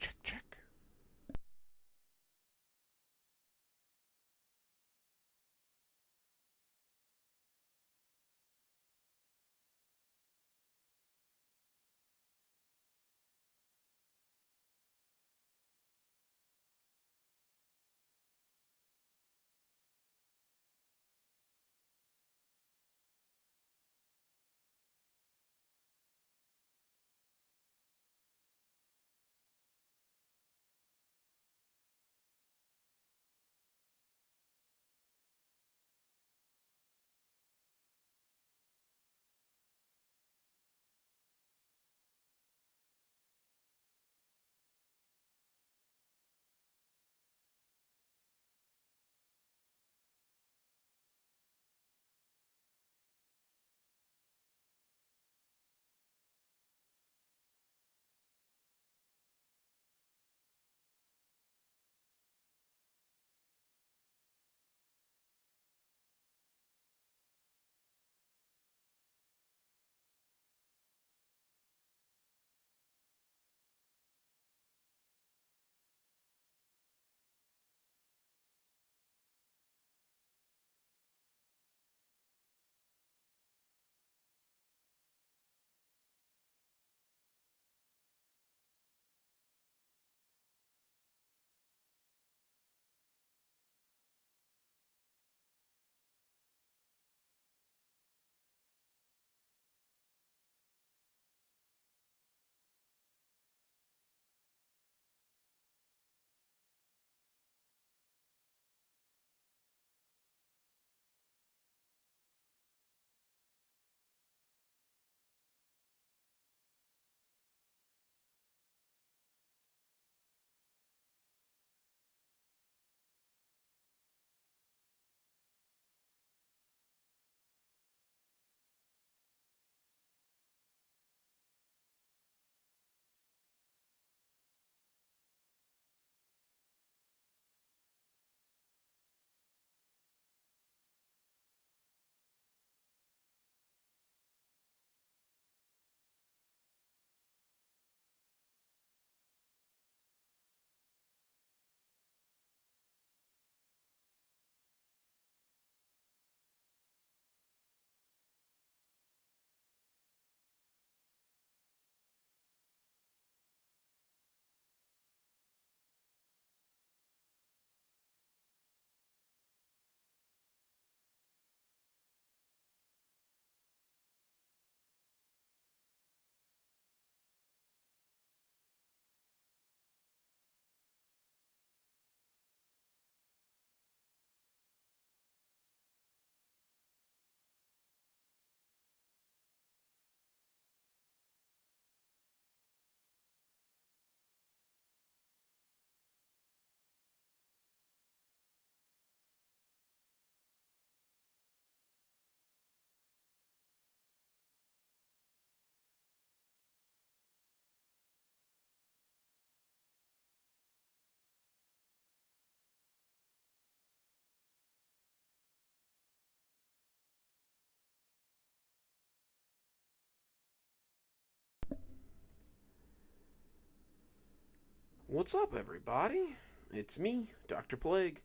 Check, check. What's up, everybody? It's me, Dr. Plague.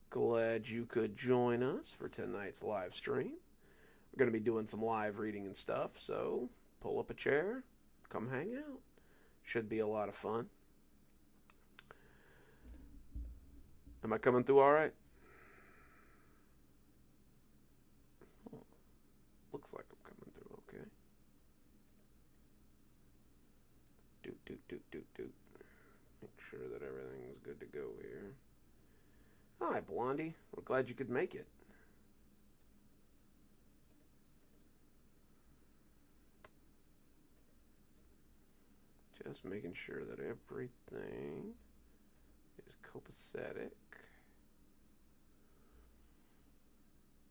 Glad you could join us for tonight's live stream. We're going to be doing some live reading and stuff, so pull up a chair, come hang out. Should be a lot of fun. Am I coming through all right? Looks like I'm coming through okay. Doot, doot, doot, doot, doot. Make sure that everything's good to go here. Hi, Blondie. We're glad you could make it. Just making sure that everything is copacetic.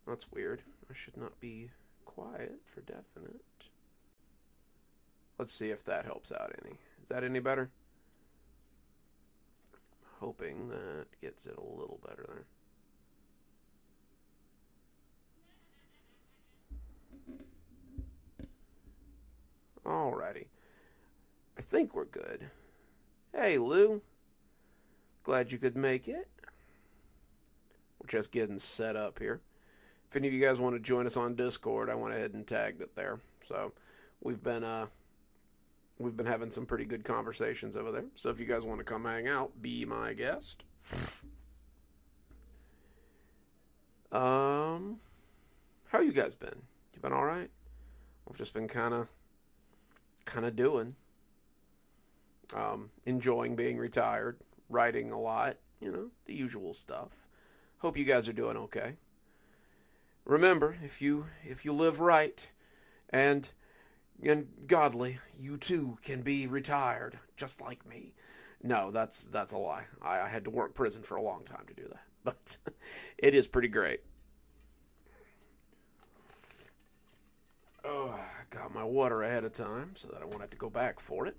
That's weird. I should not be quiet for definite. Let's see if that helps out any. Is that any better? I'm hoping that gets it a little better there. Alrighty. I think we're good. Hey, Lou. Glad you could make it. We're just getting set up here. If any of you guys want to join us on Discord, I went ahead and tagged it there. So we've been having some pretty good conversations over there. So if you guys want to come hang out, be my guest. How you guys been? You been all right? I've just been kind of doing, enjoying being retired, writing a lot, the usual stuff. Hope you guys are doing okay. Remember, if you live right and godly, you too can be retired, just like me. No, that's a lie. I had to work prison for a long time to do that, but it is pretty great. Oh, I got my water ahead of time so that I won't have to go back for it.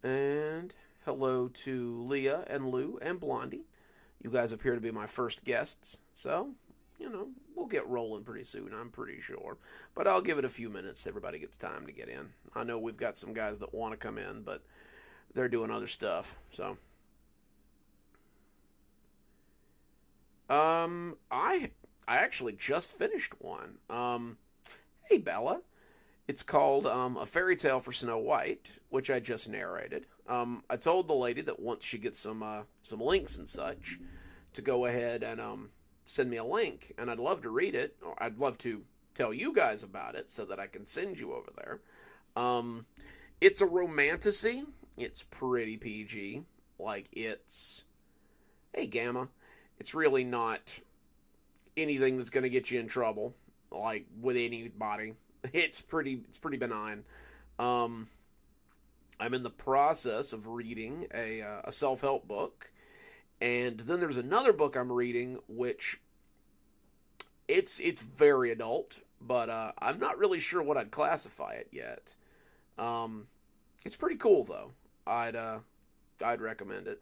And hello to Leah and Lou and Blondie. You guys appear to be my first guests, so, we'll get rolling pretty soon, I'm pretty sure. But I'll give it a few minutes so everybody gets time to get in. I know we've got some guys that want to come in, but they're doing other stuff, so. I actually just finished one. Hey, Bella. It's called A Fairy Tale for Snow White, which I just narrated. I told the lady that once she gets some links and such, to go ahead and send me a link, and I'd love to read it. Or I'd love to tell you guys about it so that I can send you over there. It's a romantasy. It's pretty PG. Like hey Gamma, it's really not anything that's going to get you in trouble, like with anybody. It's pretty benign. I'm in the process of reading a self-help book, and then there's another book I'm reading, which it's very adult, but I'm not really sure what I'd classify it yet. It's pretty cool though. I'd recommend it.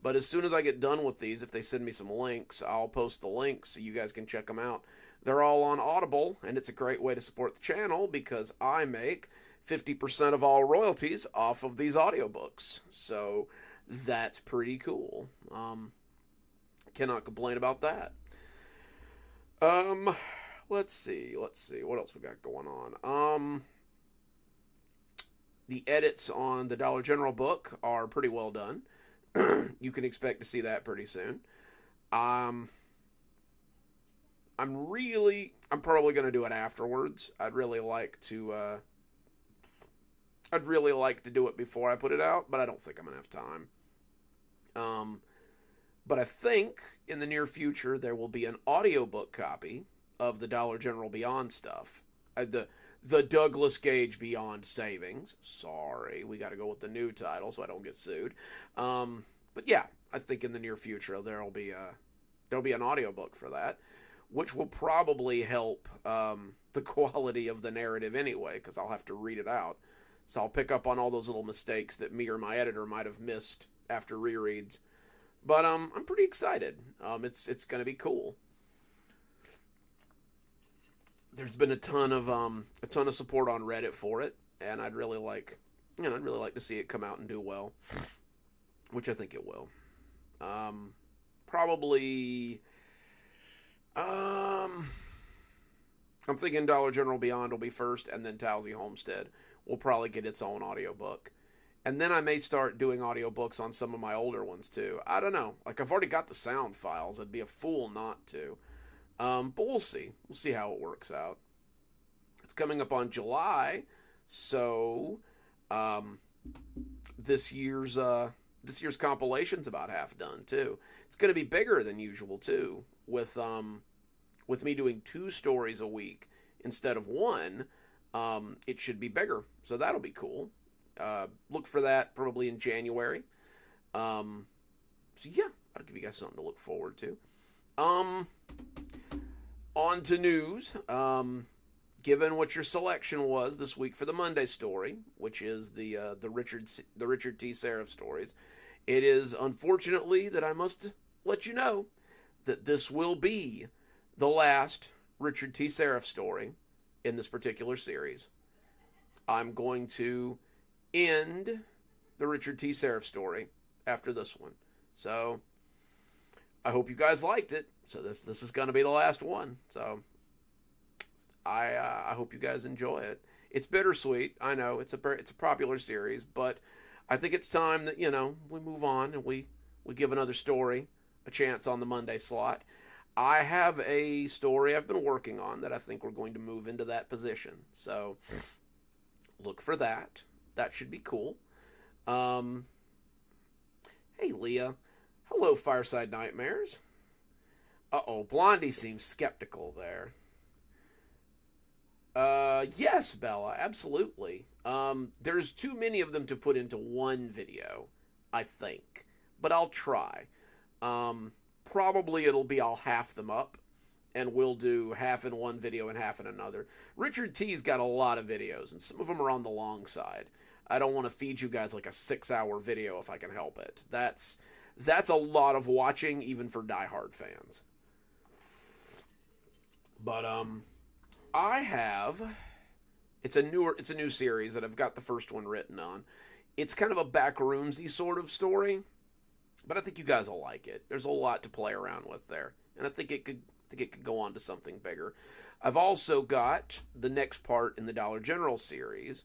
But as soon as I get done with these, if they send me some links, I'll post the links so you guys can check them out. They're all on Audible, and it's a great way to support the channel because I make 50% of all royalties off of these audiobooks. So that's pretty cool. Cannot complain about that. Let's see. What else we got going on? The edits on the Dollar General book are pretty well done. You can expect to see that pretty soon. I'm probably going to do it afterwards. I'd really like to do it before I put it out, but I don't think I'm going to have time. But I think in the near future there will be an audiobook copy of the Dollar General Beyond stuff. The Douglas Gage Beyond Savings. Sorry, we got to go with the new title so I don't get sued. But yeah, I think in the near future there'll be an audiobook for that, which will probably help the quality of the narrative anyway, because I'll have to read it out. So I'll pick up on all those little mistakes that me or my editor might have missed after rereads. But I'm pretty excited. It's going to be cool. There's been a ton of support on Reddit for it, and I'd really like to see it come out and do well, which I think it will. Probably. I'm thinking Dollar General Beyond will be first, and then Towsy Homestead will probably get its own audiobook. And then I may start doing audiobooks on some of my older ones too. I don't know. Like, I've already got the sound files. I'd be a fool not to. But we'll see. We'll see how it works out. It's coming up on July, so this year's compilation's about half done too. It's going to be bigger than usual too, with me doing 2 stories a week instead of 1. It should be bigger, so that'll be cool. Look for that probably in January. So yeah, I'll give you guys something to look forward to. On to news. Given what your selection was this week for the Monday story, which is the Richard T. Seraph stories, it is unfortunately that I must let you know that this will be the last Richard T. Seraph story in this particular series. I'm going to end the Richard T. Seraph story after this one. So I hope you guys liked it. So this is going to be the last one. So I hope you guys enjoy it. It's bittersweet. I know it's a popular series, but I think it's time that we move on and we give another story a chance on the Monday slot. I have a story I've been working on that I think we're going to move into that position. So look for that. That should be cool. Hey, Leah. Hello, Fireside Nightmares. Uh-oh, Blondie seems skeptical there. Yes, Bella, absolutely. There's too many of them to put into one video, I think. But I'll try. Probably I'll half them up, and we'll do half in one video and half in another. Richard T's got a lot of videos, and some of them are on the long side. I don't want to feed you guys like a 6-hour video if I can help it. That's a lot of watching, even for diehard fans. But I have. It's a new series that I've got the first one written on. It's kind of a backroomsy sort of story, but I think you guys will like it. There's a lot to play around with there, and I think it could go on to something bigger. I've also got the next part in the Dollar General series,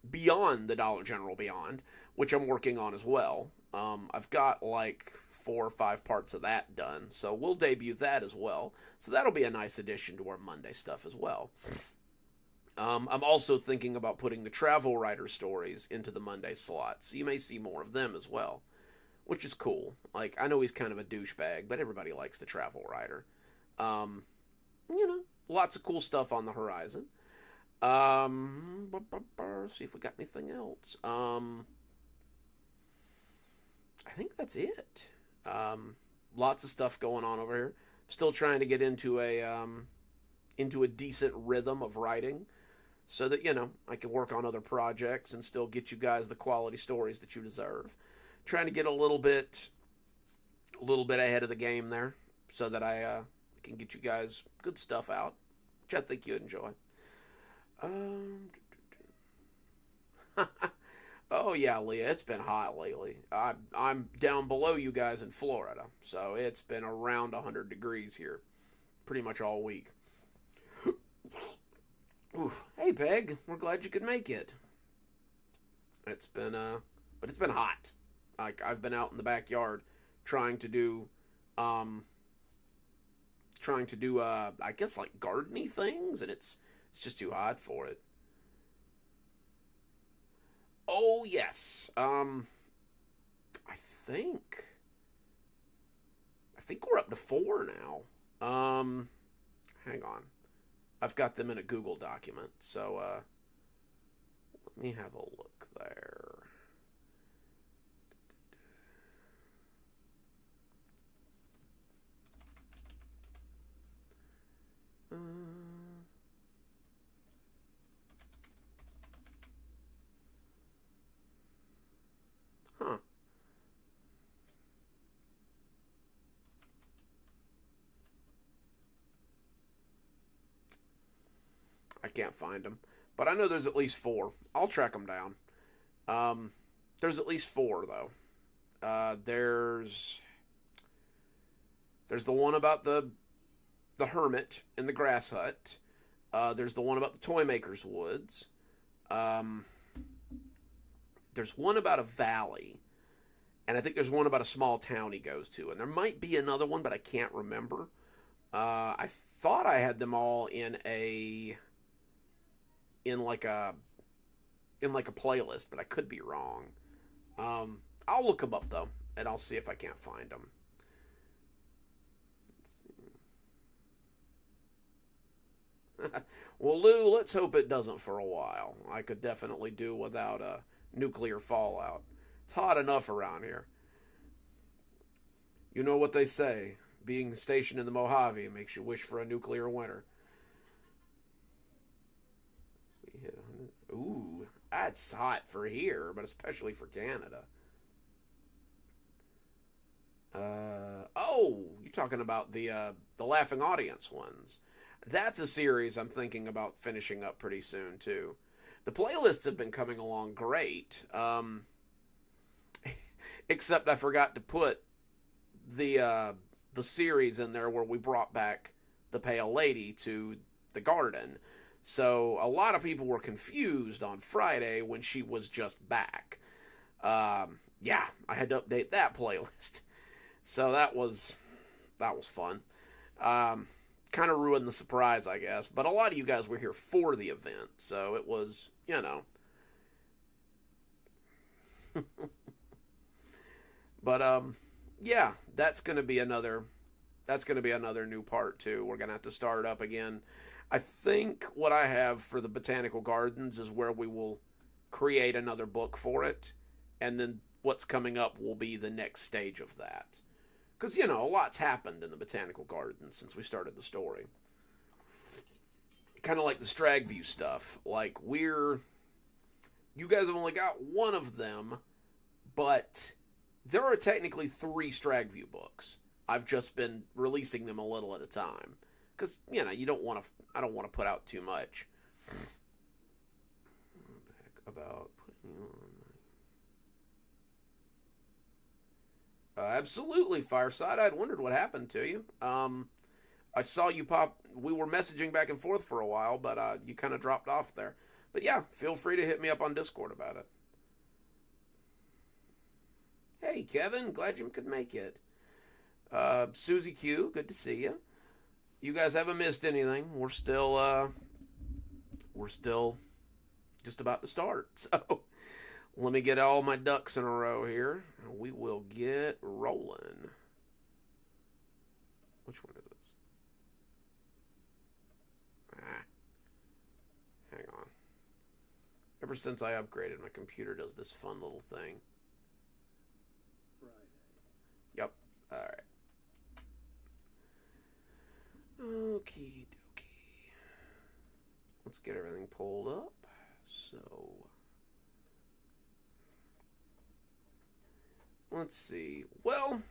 Beyond the Dollar General Beyond, which I'm working on as well. I've got like 4 or 5 parts of that done, so we'll debut that as well. So that'll be a nice addition to our Monday stuff as well. I'm also thinking about putting the Travel Writer stories into the Monday slot, so you may see more of them as well, which is cool. Like, I know he's kind of a douchebag, but everybody likes the Travel Writer. Lots of cool stuff on the horizon. See if we got anything else. I think that's it. Lots of stuff going on over here. Still trying to get into a decent rhythm of writing, so that I can work on other projects and still get you guys the quality stories that you deserve. Trying to get a little bit ahead of the game there, so that I can get you guys good stuff out, which I think you'd enjoy. Oh yeah, Leah, it's been hot lately. I'm down below you guys in Florida, so it's been around 100 degrees here pretty much all week. Ooh, hey Peg, we're glad you could make it. But it's been hot. I've been out in the backyard trying to do I guess like gardening things, and it's just too hot for it. Oh yes. I think we're up to 4 now. Hang on. I've got them in a Google document, so let me have a look there. Huh. I can't find them, but I know there's at least 4. I'll track them down. There's at least 4 though. There's the one about the hermit in the grass hut. There's the one about the toy maker's woods. There's one about a valley, and I think there's one about a small town he goes to, and there might be another one, but I can't remember. I thought I had them all in like a playlist, but I could be wrong. I'll look them up though, and I'll see if I can't find them. Well, Lou, let's hope it doesn't for a while. I could definitely do without a nuclear fallout. It's hot enough around here. You know what they say. Being stationed in the Mojave makes you wish for a nuclear winter. We hit 100. Ooh, that's hot for here, but especially for Canada. Oh, you're talking about the Laughing Audience ones. That's a series I'm thinking about finishing up pretty soon too. The playlists have been coming along great. Except I forgot to put the series in there where we brought back the Pale Lady to the garden. So a lot of people were confused on Friday when she was just back. Yeah, I had to update that playlist. So that was fun. Kind of ruined the surprise, I guess. But a lot of you guys were here for the event, so it was, But yeah, that's gonna be another new part too. We're gonna have to start up again. I think what I have for the Botanical Gardens is where we will create another book for it, and then what's coming up will be the next stage of that. Because, a lot's happened in the Botanical Gardens since we started the story. Kind of like the Stragview stuff. Like, you guys have only got one of them, but there are technically 3 Stragview books. I've just been releasing them a little at a time. Because, I don't want to put out too much. About putting on... absolutely, Fireside. I'd wondered what happened to you. I saw you pop. We were messaging back and forth for a while, but you kind of dropped off there. But yeah, feel free to hit me up on Discord about it. Hey, Kevin. Glad you could make it. Susie Q, good to see you. You guys haven't missed anything. We're still just about to start. So let me get all my ducks in a row here. We will get rolling. Which one is this? Hang on. Ever since I upgraded, my computer does this fun little thing. Friday. Yep. All right. Okie dokie. Let's get everything pulled up. So... let's see. Well,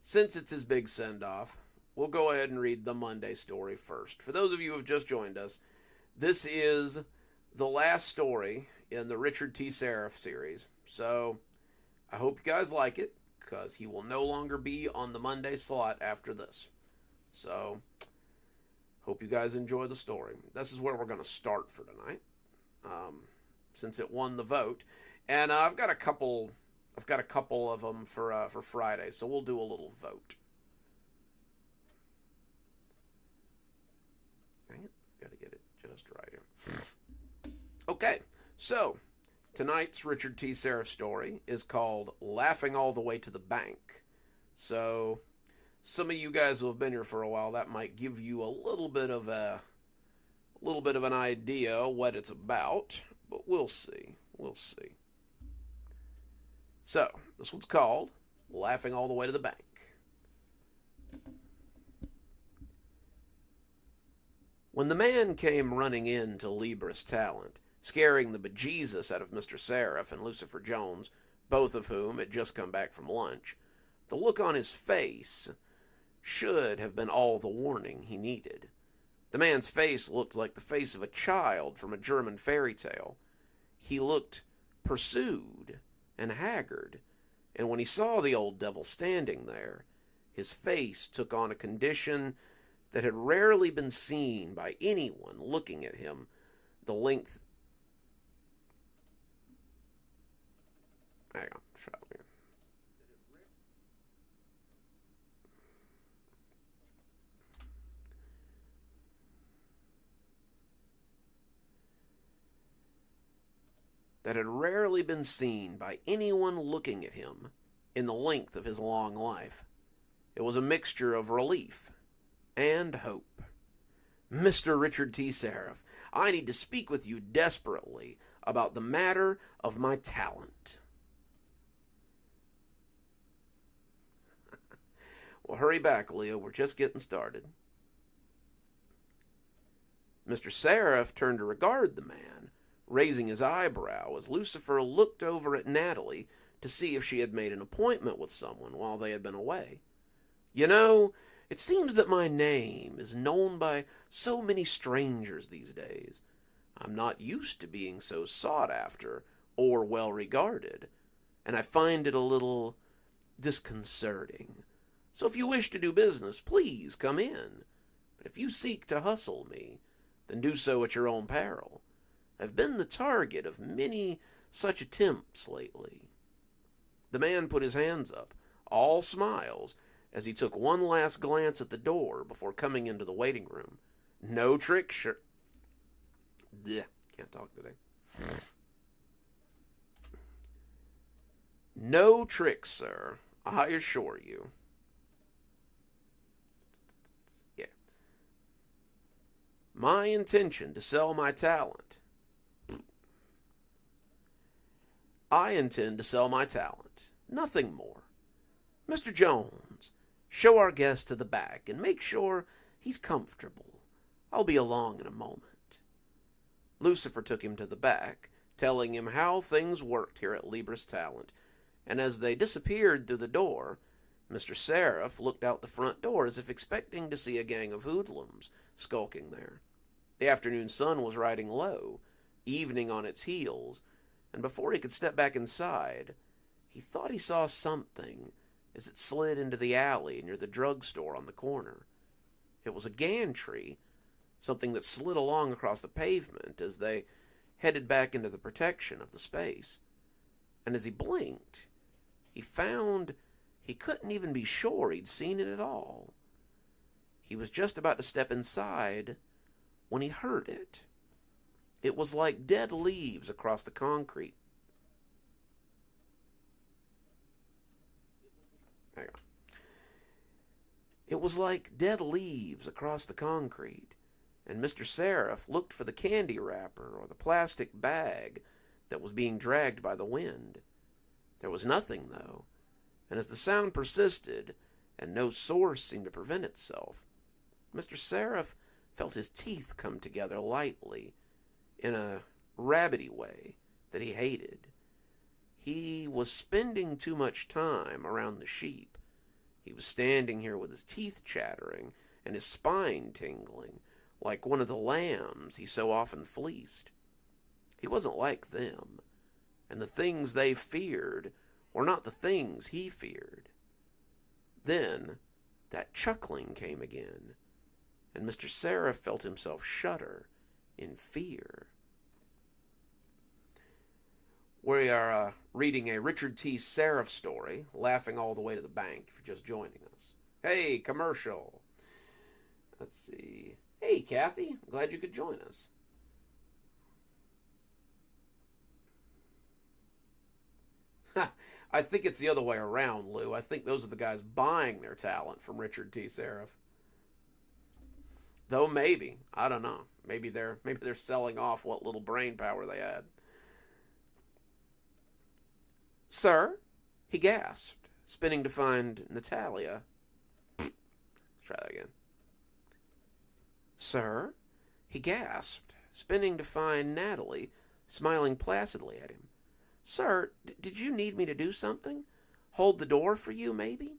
since it's his big send-off, we'll go ahead and read the Monday story first. For those of you who have just joined us, this is the last story in the Richard T. Seraph series. So, I hope you guys like it, because he will no longer be on the Monday slot after this. So, hope you guys enjoy the story. This is where we're going to start for tonight, since it won the vote. And I've got a couple of them for Friday, so we'll do a little vote. Dang it, gotta get it just right here. Okay, so tonight's Richard T. Seraph story is called "Laughing All the Way to the Bank." So some of you guys who have been here for a while, that might give you a little bit of an idea what it's about, but we'll see. We'll see. So, this one's called Laughing All the Way to the Bank. When the man came running in to Libris Talent, scaring the bejesus out of Mr. Seraph and Lucifer Jones, both of whom had just come back from lunch, the look on his face should have been all the warning he needed. The man's face looked like the face of a child from a German fairy tale. He looked pursued and haggard, and when he saw the old devil standing there, his face took on a condition that had rarely been seen by anyone looking at him the length... Hang on, try it again. That had rarely been seen by anyone looking at him in the length of his long life. It was a mixture of relief and hope. Mr. Richard T. Seraph, I need to speak with you desperately about the matter of my talent. Well, hurry back, Leo. We're just getting started. Mr. Seraph turned to regard the man, raising his eyebrow as Lucifer looked over at Natalie to see if she had made an appointment with someone while they had been away. You know, it seems that my name is known by so many strangers these days. I'm not used to being so sought after or well regarded, and I find it a little disconcerting. So if you wish to do business, please come in. But if you seek to hustle me, then do so at your own peril. I've been the target of many such attempts lately." The man put his hands up, all smiles, as he took one last glance at the door before coming into the waiting room. "No trick, sir." Blech, can't talk today. "No tricks, sir, I assure you." Yeah. "My intention to sell my talent." "I intend to sell my talent. Nothing more. Mr. Jones, show our guest to the back and make sure he's comfortable. I'll be along in a moment." Lucifer took him to the back, telling him how things worked here at Libris Talent, and as they disappeared through the door, Mr. Seraph looked out the front door as if expecting to see a gang of hoodlums skulking there. The afternoon sun was riding low, evening on its heels, and before he could step back inside, he thought he saw something as it slid into the alley near the drugstore on the corner. It was a gantry, something that slid along across the pavement as they headed back into the protection of the space. And as he blinked, he found he couldn't even be sure he'd seen it at all. He was just about to step inside when he heard it. It was like dead leaves across the concrete. Hang on. It was like dead leaves across the concrete, and Mr. Seraph looked for the candy wrapper or the plastic bag that was being dragged by the wind. There was nothing, though, and as the sound persisted, and no source seemed to prevent itself, Mr. Seraph felt his teeth come together lightly in a rabbity way that he hated. He was spending too much time around the sheep. He was standing here with his teeth chattering and his spine tingling, like one of the lambs he so often fleeced. He wasn't like them, and the things they feared were not the things he feared. Then that chuckling came again, and Mr. Seraph felt himself shudder in fear. We are reading a Richard T. Seraph story, Laughing All the Way to the Bank, if you're just joining us. Hey, commercial. Let's see. Hey, Kathy. Glad you could join us. I think it's the other way around, Lou. I think those are the guys buying their talent from Richard T. Seraph. Though maybe. I don't know. Maybe they're selling off what little brain power they had. "Sir?" he gasped, spinning to find Natalia. Let's try that again. "Sir?" he gasped, spinning to find Natalie, smiling placidly at him. "Sir, did you need me to do something? Hold the door for you, maybe?"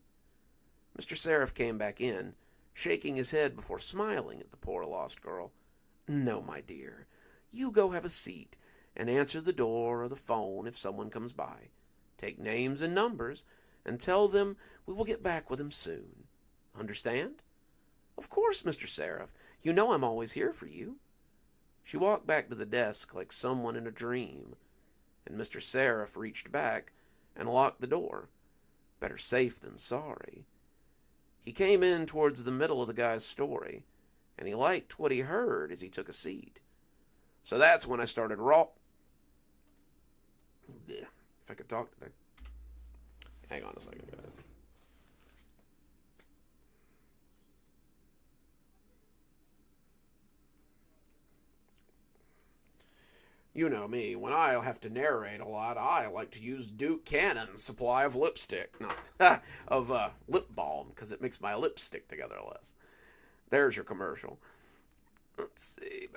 Mr. Seraph came back in, shaking his head before smiling at the poor lost girl. "No, my dear. You go have a seat and answer the door or the phone if someone comes by. Take names and numbers and tell them we will get back with them soon. Understand?" "Of course, Mr. Seraph. You know I'm always here for you." She walked back to the desk like someone in a dream, and Mr. Seraph reached back and locked the door. Better safe than sorry. He came in towards the middle of the guy's story, and he liked what he heard as he took a seat. "So that's when I started If I could talk today. Hang on a second, guys. You know me, when I have to narrate a lot, I like to use Duke Cannon's supply of lipstick. No, of lip balm, because it makes my lips stick together less. There's your commercial. Let's see.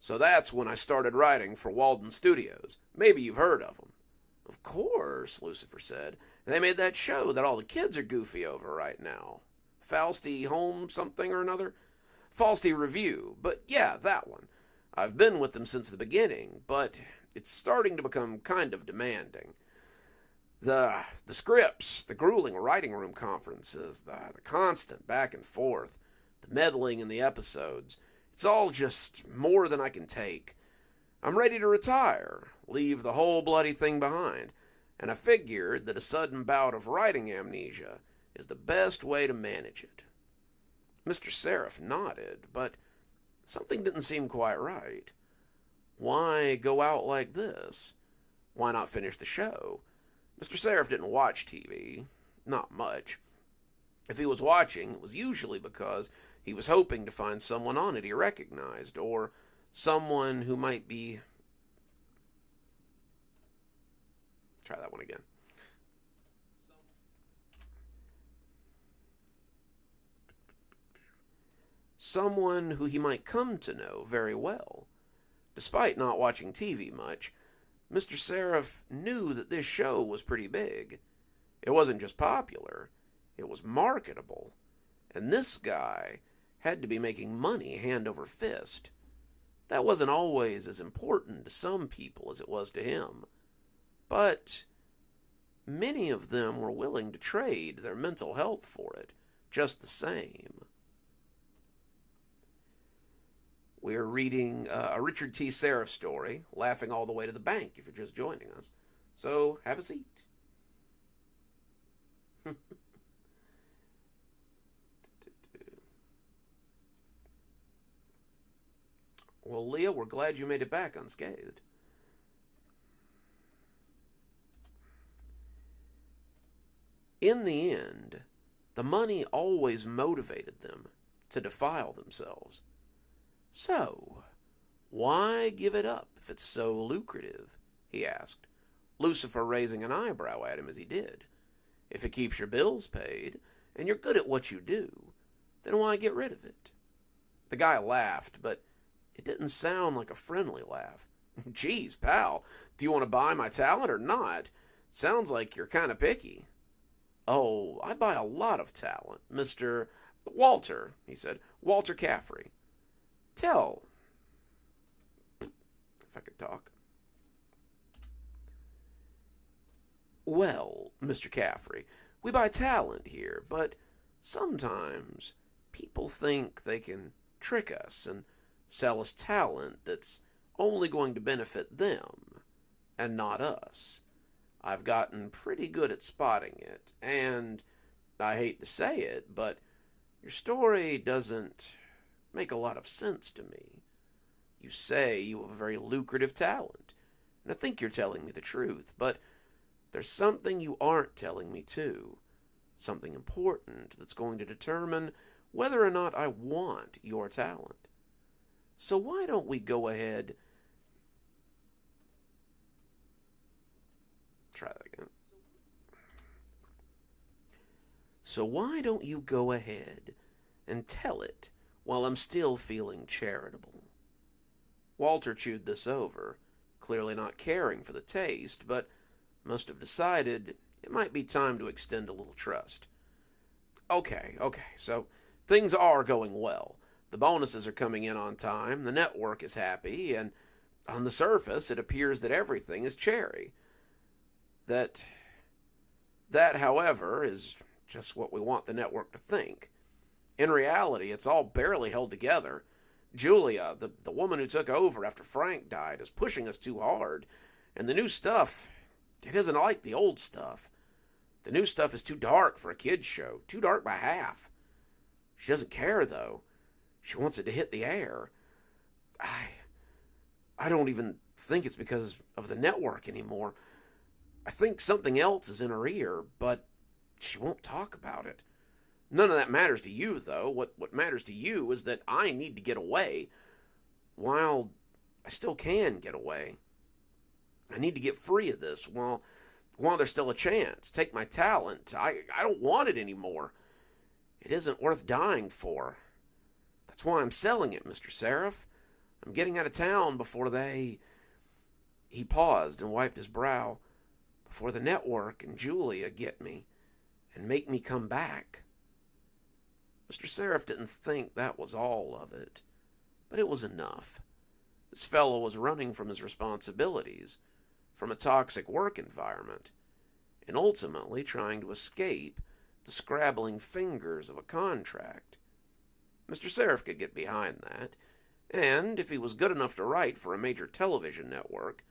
So that's when I started writing for Walden Studios. Maybe you've heard of them. "Of course," Lucifer said. "They made that show that all the kids are goofy over right now. Fausti Home something or another. Falsity Review, but yeah, that one. I've been with them since the beginning, but it's starting to become kind of demanding. The scripts, the grueling writing room conferences, the constant back and forth, the meddling in the episodes, it's all just more than I can take. I'm ready to retire, leave the whole bloody thing behind, and I figured that a sudden bout of writing amnesia is the best way to manage it. Mr. Seraph nodded, but something didn't seem quite right. Why go out like this? Why not finish the show? Mr. Seraph didn't watch TV. Not much. If he was watching, it was usually because he was hoping to find someone on it he recognized, or someone who might be... Try that one again. Someone who he might come to know very well. Despite not watching TV much, Mr. Seraph knew that this show was pretty big. It wasn't just popular, it was marketable. And this guy had to be making money hand over fist. That wasn't always as important to some people as it was to him. But many of them were willing to trade their mental health for it, just the same. We're reading a Richard T. Seraph story, Laughing All the Way to the Bank, if you're just joining us. So, have a seat. Well, Leah, we're glad you made it back unscathed. In the end, the money always motivated them to defile themselves. So, why give it up if it's so lucrative? He asked, Lucifer raising an eyebrow at him as he did. If it keeps your bills paid, and you're good at what you do, then why get rid of it? The guy laughed, but it didn't sound like a friendly laugh. Geez, pal, do you want to buy my talent or not? Sounds like you're kind of picky. Oh, I buy a lot of talent, Mr. Walter, he said. Walter Caffrey. Tell, if I could talk. Well, Mr. Caffrey, we buy talent here, but sometimes people think they can trick us and sell us talent that's only going to benefit them and not us. I've gotten pretty good at spotting it, and I hate to say it, but your story doesn't make a lot of sense to me. You say you have a very lucrative talent, and I think you're telling me the truth, but there's something you aren't telling me too. Something important that's going to determine whether or not I want your talent. So why don't we go ahead... Try that again. So why don't you go ahead and tell it while I'm still feeling charitable? Walter chewed this over, clearly not caring for the taste, but must have decided it might be time to extend a little trust. Okay, so things are going well. The bonuses are coming in on time, the network is happy, and on the surface it appears that everything is cherry. That, however, is just what we want the network to think. In reality, it's all barely held together. Julia, the woman who took over after Frank died, is pushing us too hard, and the new stuff, it isn't like the old stuff. The new stuff is too dark for a kid's show, too dark by half. She doesn't care, though. She wants it to hit the air. I don't even think it's because of the network anymore. I think something else is in her ear, but she won't talk about it. None of that matters to you, though. What matters to you is that I need to get away while I still can get away. I need to get free of this while there's still a chance. Take my talent. I don't want it anymore. It isn't worth dying for. That's why I'm selling it, Mr. Seraph. I'm getting out of town before they... He paused and wiped his brow. Before the network and Julia get me and make me come back. Mr. Seraph didn't think that was all of it, but it was enough. This fellow was running from his responsibilities, from a toxic work environment, and ultimately trying to escape the scrabbling fingers of a contract. Mr. Seraph could get behind that, and if he was good enough to write for a major television network,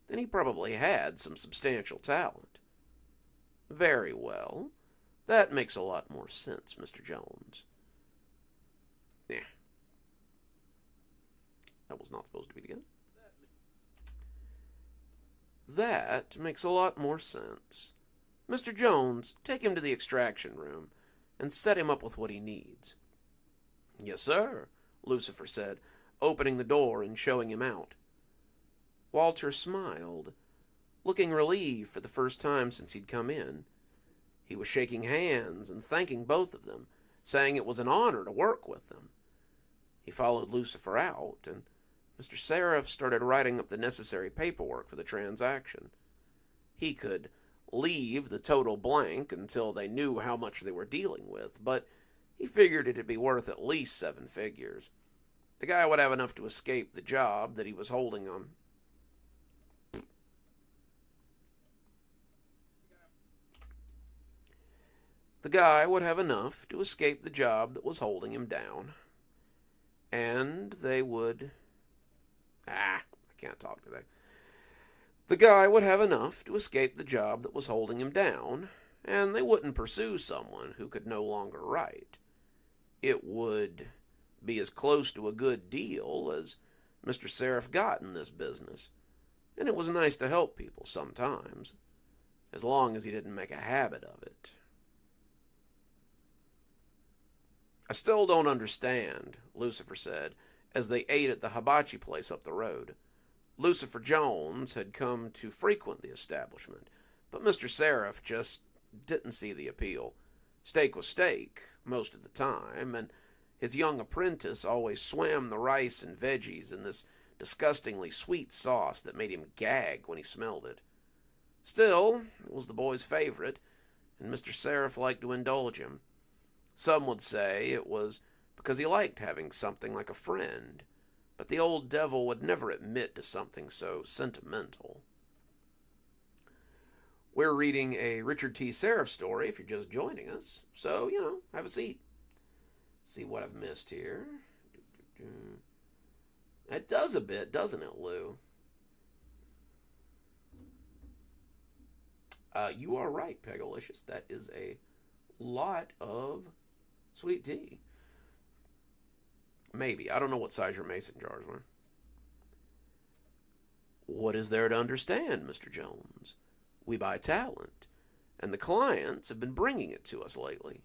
then he probably had some substantial talent. Very well. That makes a lot more sense, Mr. Jones. Yeah. That was not supposed to be together. That makes a lot more sense. Mr. Jones, take him to the extraction room and set him up with what he needs. Yes, sir, Lucifer said, opening the door and showing him out. Walter smiled, looking relieved for the first time since he'd come in. He was shaking hands and thanking both of them, saying it was an honor to work with them. He followed Lucifer out, and Mr. Seraph started writing up the necessary paperwork for the transaction. He could leave the total blank until they knew how much they were dealing with, but he figured it'd be worth at least 7 figures. The guy would have enough to escape the job that he was holding on. The guy would have enough to escape the job that was holding him down. And they would... I can't talk today. The guy would have enough to escape the job that was holding him down, and they wouldn't pursue someone who could no longer write. It would be as close to a good deal as Mr. Seraph got in this business, and it was nice to help people sometimes, as long as he didn't make a habit of it. I still don't understand, Lucifer said, as they ate at the hibachi place up the road. Lucifer Jones had come to frequent the establishment, but Mr. Seraph just didn't see the appeal. Steak was steak, most of the time, and his young apprentice always swam the rice and veggies in this disgustingly sweet sauce that made him gag when he smelled it. Still, it was the boy's favorite, and Mr. Seraph liked to indulge him. Some would say it was because he liked having something like a friend, but the old devil would never admit to something so sentimental. We're reading a Richard T. Seraph story if you're just joining us, so, have a seat. See what I've missed here. It does a bit, doesn't it, Lou? You are right, Pegalicious. That is a lot of sweet tea. Maybe. I don't know what size your mason jars were. What is there to understand, Mr. Jones? We buy talent, and the clients have been bringing it to us lately.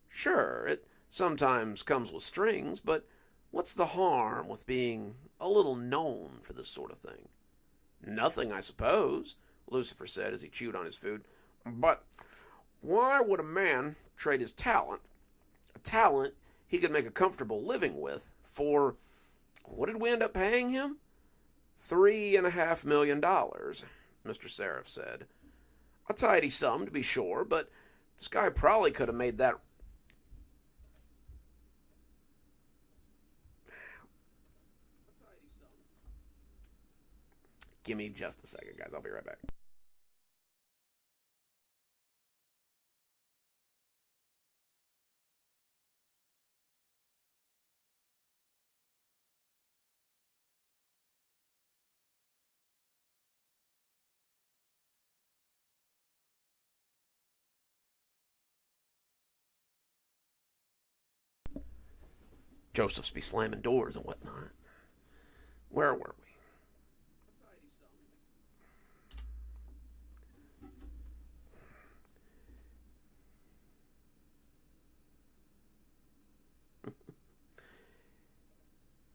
Sure, it sometimes comes with strings, but what's the harm with being a little known for this sort of thing? Nothing, I suppose, Lucifer said as he chewed on his food. But why would a man trade his talent, a talent he could make a comfortable living with, for, what did we end up paying him? $3.5 million, Mr. Seraph said. A tidy sum, to be sure, but this guy probably could have made that. Give me just a second, guys. I'll be right back. Joseph's be slamming doors and whatnot. Where were we?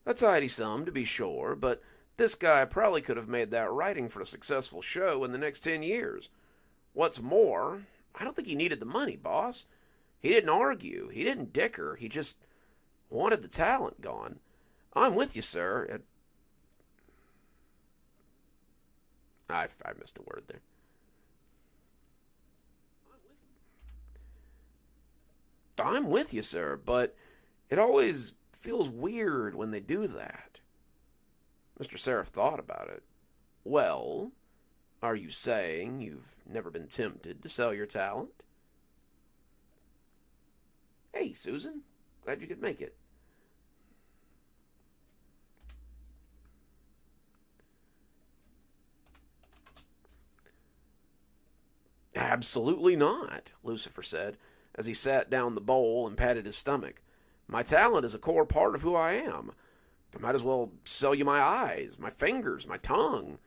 A tidy sum, to be sure, but this guy probably could have made that writing for a successful show in the next 10 years. What's more, I don't think he needed the money, boss. He didn't argue. He didn't dicker. He just wanted the talent gone. I'm with you, sir. I missed a word there. I'm with you, sir, but it always feels weird when they do that. Mr. Seraph thought about it. Well, are you saying you've never been tempted to sell your talent? Hey, Susan. Glad you could make it. Absolutely not, Lucifer said, as he sat down the bowl and patted his stomach. My talent is a core part of who I am. I might as well sell you my eyes, my fingers, my tongue.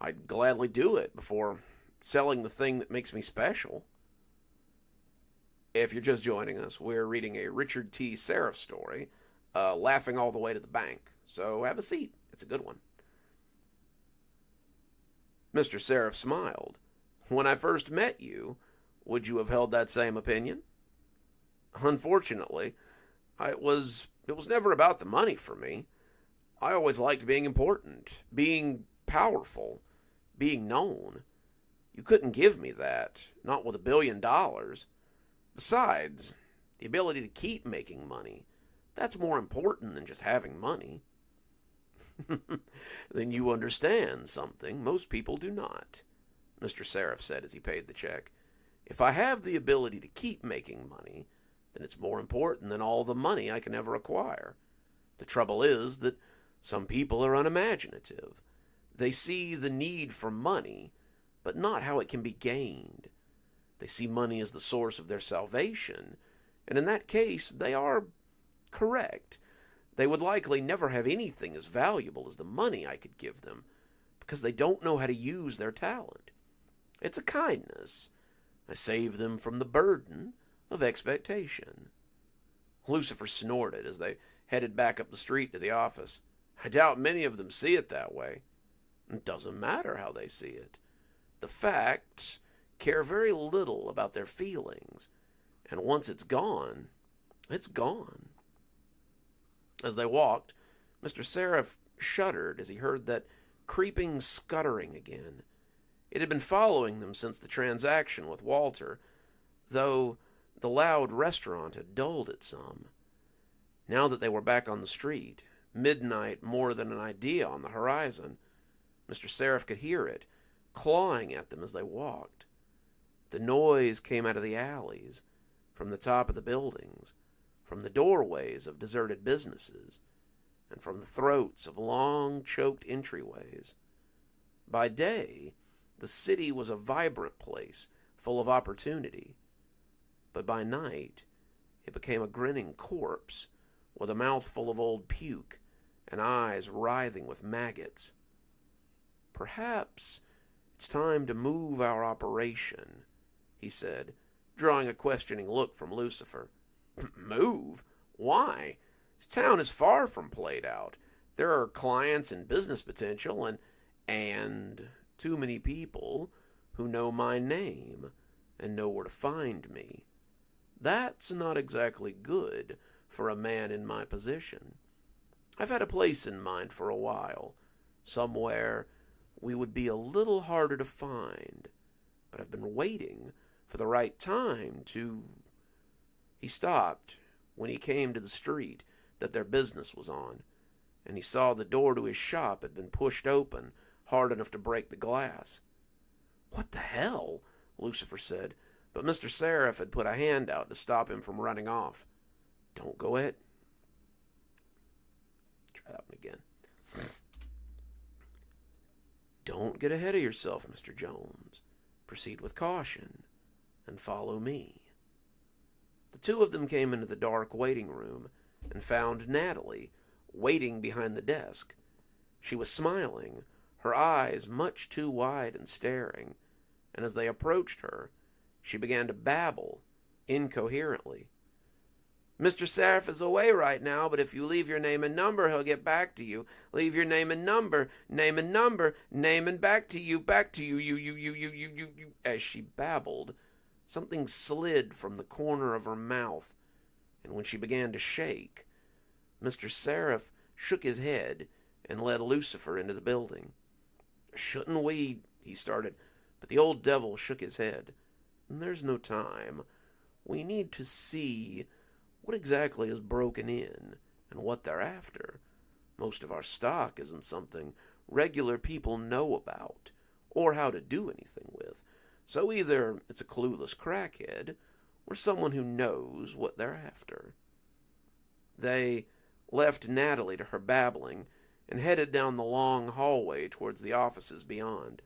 I'd gladly do it before selling the thing that makes me special. If you're just joining us, we're reading a Richard T. Seraph story, Laughing All the Way to the Bank. So have a seat. It's a good one. Mr. Seraph smiled. When I first met you, would you have held that same opinion? Unfortunately, it was never about the money for me. I always liked being important, being powerful, being known. You couldn't give me that, not with $1 billion. Besides, the ability to keep making money, that's more important than just having money. Then you understand something most people do not, Mr. Seraph said as he paid the check. If I have the ability to keep making money, then it's more important than all the money I can ever acquire. The trouble is that some people are unimaginative. They see the need for money, but not how it can be gained. They see money as the source of their salvation, and in that case, they are correct. They would likely never have anything as valuable as the money I could give them, because they don't know how to use their talent. It's a kindness. I save them from the burden of expectation. Lucifer snorted as they headed back up the street to the office. I doubt many of them see it that way. It doesn't matter how they see it. The facts care very little about their feelings, and once it's gone, it's gone. As they walked, Mr. Seraph shuddered as he heard that creeping scuttering again. It had been following them since the transaction with Walter, though the loud restaurant had dulled it some. Now that they were back on the street, midnight more than an idea on the horizon, Mr. Seraph could hear it, clawing at them as they walked. The noise came out of the alleys, from the top of the buildings, from the doorways of deserted businesses, and from the throats of long, choked entryways. By day, the city was a vibrant place, full of opportunity. But by night, it became a grinning corpse, with a mouth full of old puke, and eyes writhing with maggots. Perhaps it's time to move our operation, he said, drawing a questioning look from Lucifer. Move? Why? This town is far from played out. There are clients and business potential and too many people who know my name and know where to find me. That's not exactly good for a man in my position. I've had a place in mind for a while, somewhere we would be a little harder to find, but I've been waiting for the right time to... He stopped when he came to the street that their business was on, and he saw the door to his shop had been pushed open hard enough to break the glass. What the hell? Lucifer said, but Mr. Seraph had put a hand out to stop him from running off. Don't go ahead. Try that one again. Don't get ahead of yourself, Mr. Jones. Proceed with caution and follow me. The two of them came into the dark waiting room and found Natalie waiting behind the desk. She was smiling, her eyes much too wide and staring, and as they approached her, she began to babble incoherently. Mr. Seraph is away right now, but if you leave your name and number, he'll get back to you. Leave your name and number, name and back to you, you. As she babbled, something slid from the corner of her mouth, and when she began to shake, Mr. Seraph shook his head and led Lucifer into the building. Shouldn't we, he started, but the old devil shook his head. There's no time. We need to see what exactly is broken in and what they're after. Most of our stock isn't something regular people know about or how to do anything with. So either it's a clueless crackhead or someone who knows what they're after. They left Natalie to her babbling and headed down the long hallway towards the offices beyond.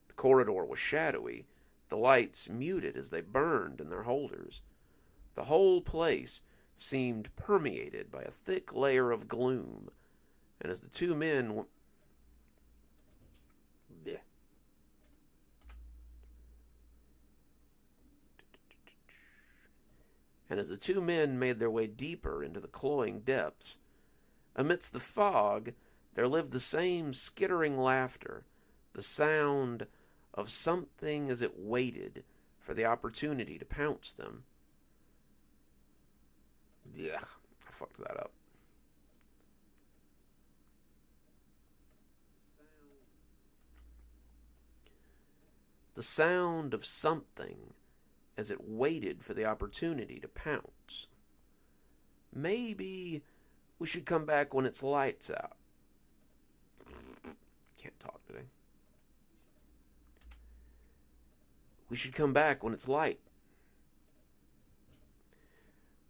The corridor was shadowy, the lights muted as they burned in their holders. The whole place seemed permeated by a thick layer of gloom, and as the two men made their way deeper into the cloying depths, amidst the fog there lived the same skittering laughter, the sound of something as it waited for the opportunity to pounce them. Yeah, I fucked that up. The sound of something as it waited for the opportunity to pounce. Maybe we should come back when it's lights out. Can't talk today. We should come back when it's light.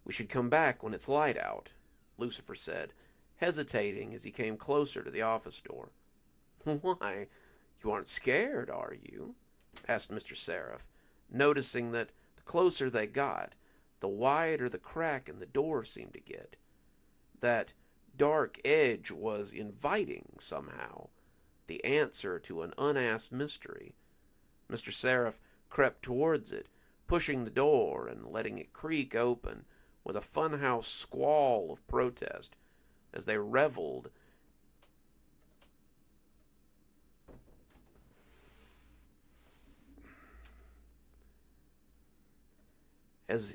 We should come back when it's light out, Lucifer said, hesitating as he came closer to the office door. Why, you aren't scared, are you? Asked Mr. Seraph, noticing that the closer they got, the wider the crack in the door seemed to get. That dark edge was inviting, somehow, the answer to an unasked mystery. Mr. Seraph crept towards it, pushing the door and letting it creak open with a funhouse squall of protest as they reveled as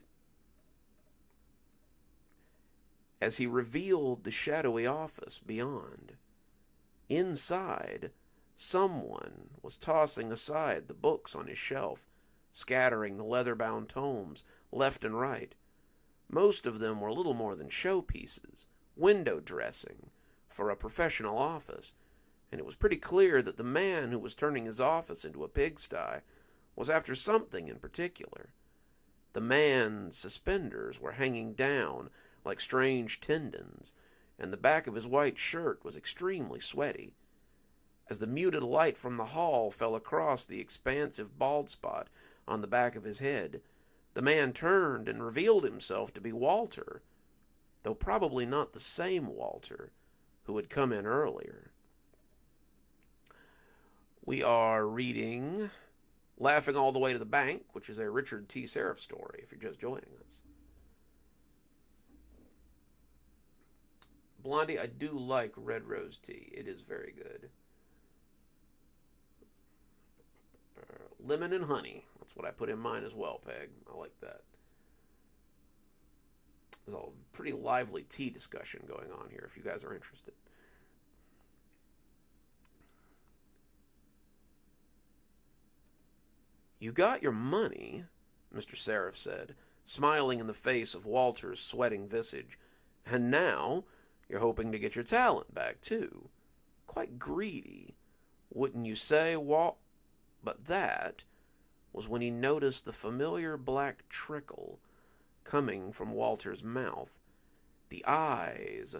he revealed the shadowy office beyond. Inside, someone was tossing aside the books on his shelf, scattering the leather-bound tomes left and right. Most of them were little more than showpieces, window dressing for a professional office, and it was pretty clear that the man who was turning his office into a pigsty was after something in particular. The man's suspenders were hanging down like strange tendons, and the back of his white shirt was extremely sweaty. As the muted light from the hall fell across the expansive bald spot on the back of his head, the man turned and revealed himself to be Walter, though probably not the same Walter who had come in earlier. We are reading Laughing All the Way to the Bank, which is a Richard T. Seraph story, if you're just joining us. Blondie, I do like red rose tea. It is very good. Lemon and honey. That's what I put in mine as well, Peg. I like that. There's a pretty lively tea discussion going on here, if you guys are interested. You got your money, Mr. Seraph said, smiling in the face of Walter's sweating visage, and now you're hoping to get your talent back, too. Quite greedy, wouldn't you say, Walt? But that was when he noticed the familiar black trickle coming from Walter's mouth. The eyes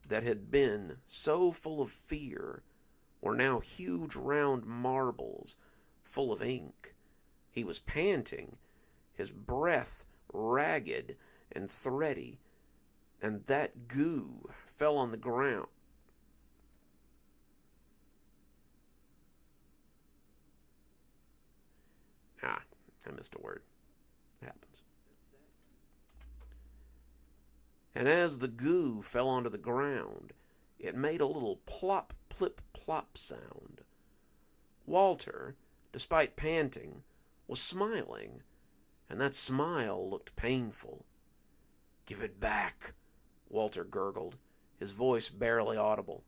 that had been so full of fear were now huge round marbles full of ink. He was panting, his breath ragged and thready, and that goo fell on the ground. I missed a word. It happens. And as the goo fell onto the ground, it made a little plop, plip, plop sound. Walter, despite panting, was smiling, and that smile looked painful. "Give it back," Walter gurgled, his voice barely audible.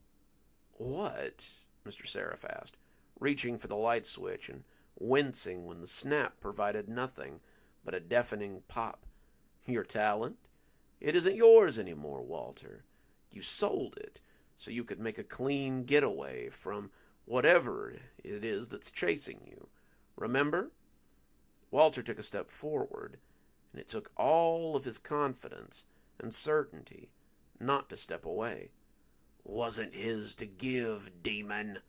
"What?" Mr. Seraph asked, reaching for the light switch and wincing when the snap provided nothing but a deafening pop Your talent? It isn't yours anymore, Walter. You sold it so you could make a clean getaway from whatever it is that's chasing you. Remember? Walter took a step forward, and it took all of his confidence and certainty not to step away. Wasn't his to give, demon,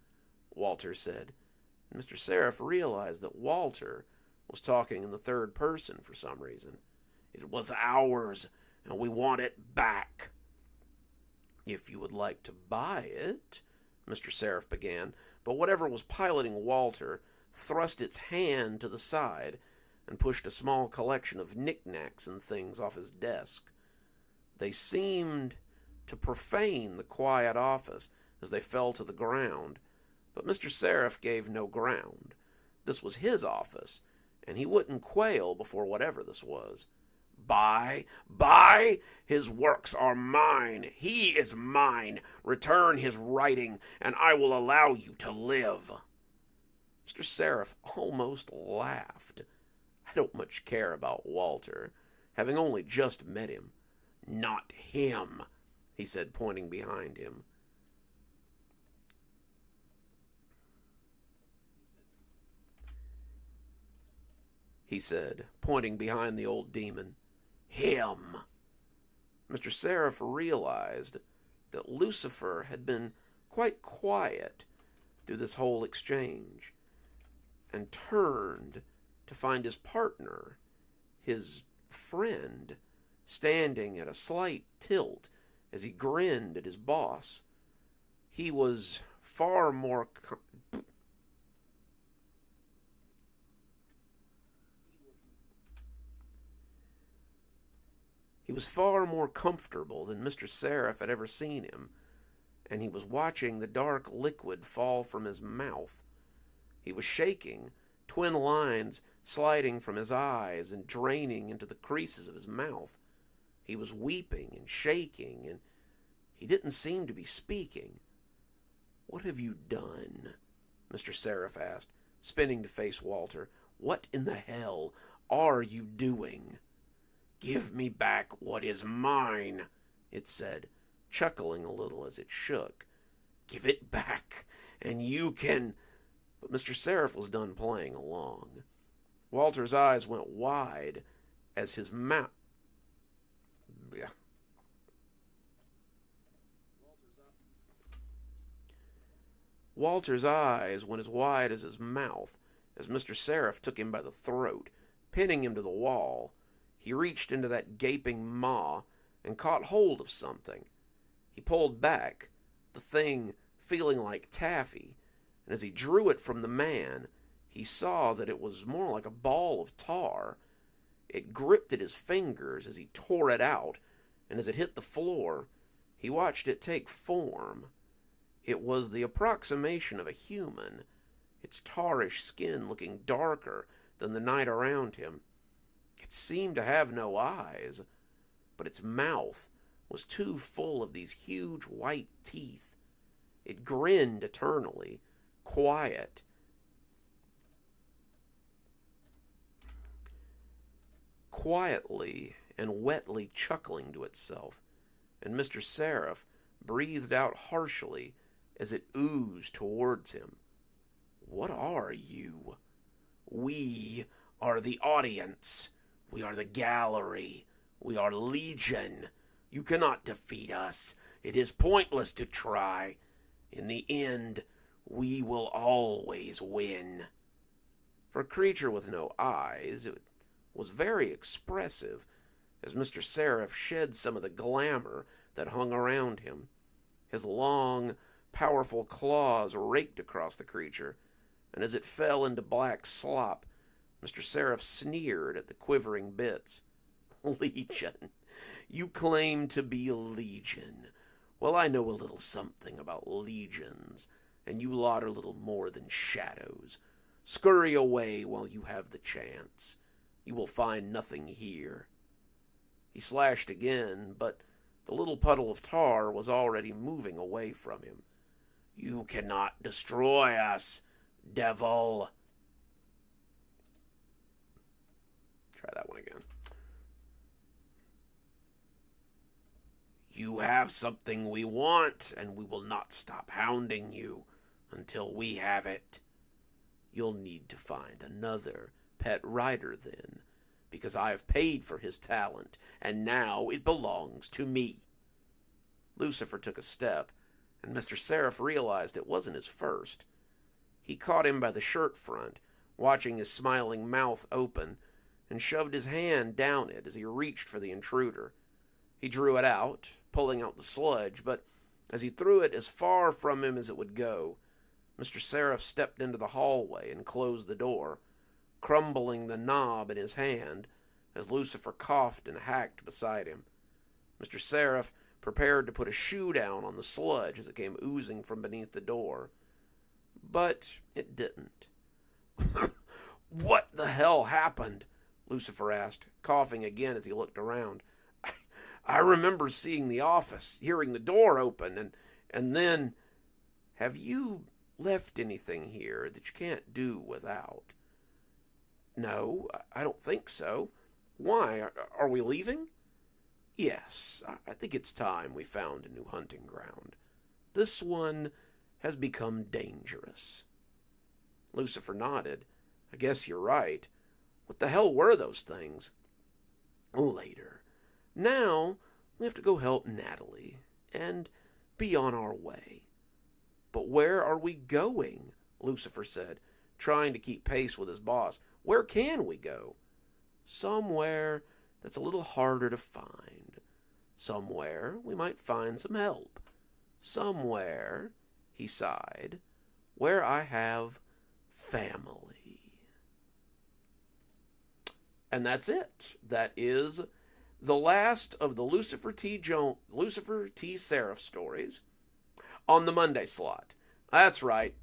Walter said. And Mr. Seraph realized that Walter was talking in the third person for some reason. It was ours, and we want it back. If you would like to buy it, Mr. Seraph began, but whatever was piloting Walter thrust its hand to the side and pushed a small collection of knickknacks and things off his desk. They seemed to profane the quiet office as they fell to the ground, but Mr. Seraph gave no ground. This was his office, and he wouldn't quail before whatever this was. Buy? Buy? His works are mine. He is mine. Return his writing, and I will allow you to live. Mr. Seraph almost laughed. I don't much care about Walter, having only just met him. Not him, he said, pointing behind him. He said, pointing behind the old demon. Him. Mr. Seraph realized that Lucifer had been quite quiet through this whole exchange, and turned to find his partner, his friend, standing at a slight tilt as he grinned at his boss. He was far more comfortable than Mr. Seraph had ever seen him, and he was watching the dark liquid fall from his mouth. He was shaking, twin lines sliding from his eyes and draining into the creases of his mouth. He was weeping and shaking, and he didn't seem to be speaking. What have you done? Mr. Seraph asked, spinning to face Walter. What in the hell are you doing? Give me back what is mine, it said, chuckling a little as it shook. Give it back, and you can... But Mr. Seraph was done playing along. Walter's eyes went wide as his mouth... Walter's eyes went as wide as his mouth as Mr. Seraph took him by the throat, pinning him to the wall. He reached into that gaping maw and caught hold of something. He pulled back, the thing feeling like taffy, and as he drew it from the man, he saw that it was more like a ball of tar. It gripped at his fingers as he tore it out, and as it hit the floor, he watched it take form. It was the approximation of a human, its tarish skin looking darker than the night around him. It seemed to have no eyes, but its mouth was too full of these huge white teeth. It grinned eternally, quiet. Quietly and wetly chuckling to itself, and Mr. Seraph breathed out harshly as it oozed towards him. What are you? We are the audience. We are the gallery. We are Legion. You cannot defeat us. It is pointless to try. In the end, we will always win. For a creature with no eyes, it was very expressive as Mr. Seraph shed some of the glamour that hung around him. His long, powerful claws raked across the creature, and as it fell into black slop, Mr. Seraph sneered at the quivering bits. Legion. You claim to be a legion. Well, I know a little something about legions, and you lot are little more than shadows. Scurry away while you have the chance. You will find nothing here. He slashed again, but the little puddle of tar was already moving away from him. You cannot destroy us, devil. Try that one again. You have something we want, and we will not stop hounding you until we have it. You'll need to find another pet rider then, because I have paid for his talent, and now it belongs to me." Lucifer took a step, and Mr. Seraph realized it wasn't his first. He caught him by the shirt front, watching his smiling mouth open, and shoved his hand down it as he reached for the intruder. He drew it out, pulling out the sludge, but as he threw it as far from him as it would go, Mr. Seraph stepped into the hallway and closed the door, crumbling the knob in his hand as Lucifer coughed and hacked beside him. Mr. Seraph prepared to put a shoe down on the sludge as it came oozing from beneath the door. But it didn't. "What the hell happened?" Lucifer asked, coughing again as he looked around. I remember seeing the office, hearing the door open, and then... Have you left anything here that you can't do without? No, I don't think so. Why? Are we leaving? Yes, I think it's time we found a new hunting ground. This one has become dangerous. Lucifer nodded. I guess you're right. What the hell were those things? Later. Now, we have to go help Natalie and be on our way. But where are we going? Lucifer said, trying to keep pace with his boss. Where can we go? Somewhere that's a little harder to find. Somewhere we might find some help. Somewhere, he sighed, where I have family. And that's it. That is the last of the Lucifer T. Seraph stories on the Monday slot. That's right.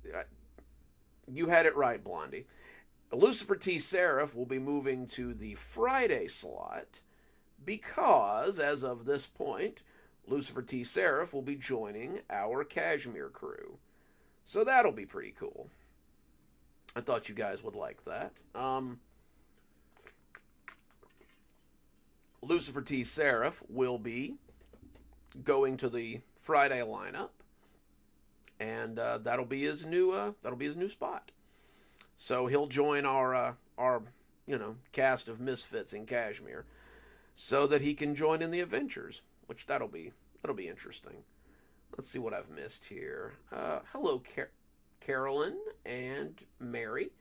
You had it right, Blondie. Lucifer T. Seraph will be moving to the Friday slot because, as of this point, Lucifer T. Seraph will be joining our Kashmir crew. So that'll be pretty cool. I thought you guys would like that. Lucifer T. Seraph will be going to the Friday lineup, and that'll be his new spot. So he'll join our cast of misfits in Kashmir, so that he can join in the adventures, which that'll be interesting. Let's see what I've missed here. Hello, Carolyn and Mary.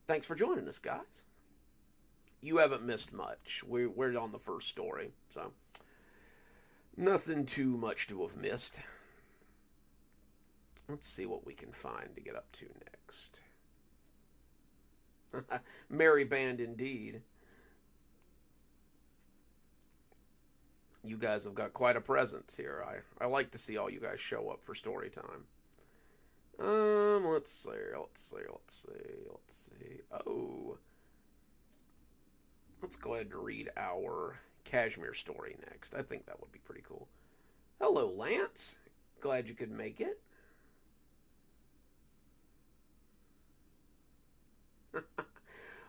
Thanks for joining us, guys. You haven't missed much. We're on the first story, so nothing too much to have missed. Let's see what we can find to get up to next. Merry band indeed. You guys have got quite a presence here. I like to see all you guys show up for story time. Let's see. Oh. Let's go ahead and read our Kashmir story next. I think that would be pretty cool. Hello, Lance. Glad you could make it.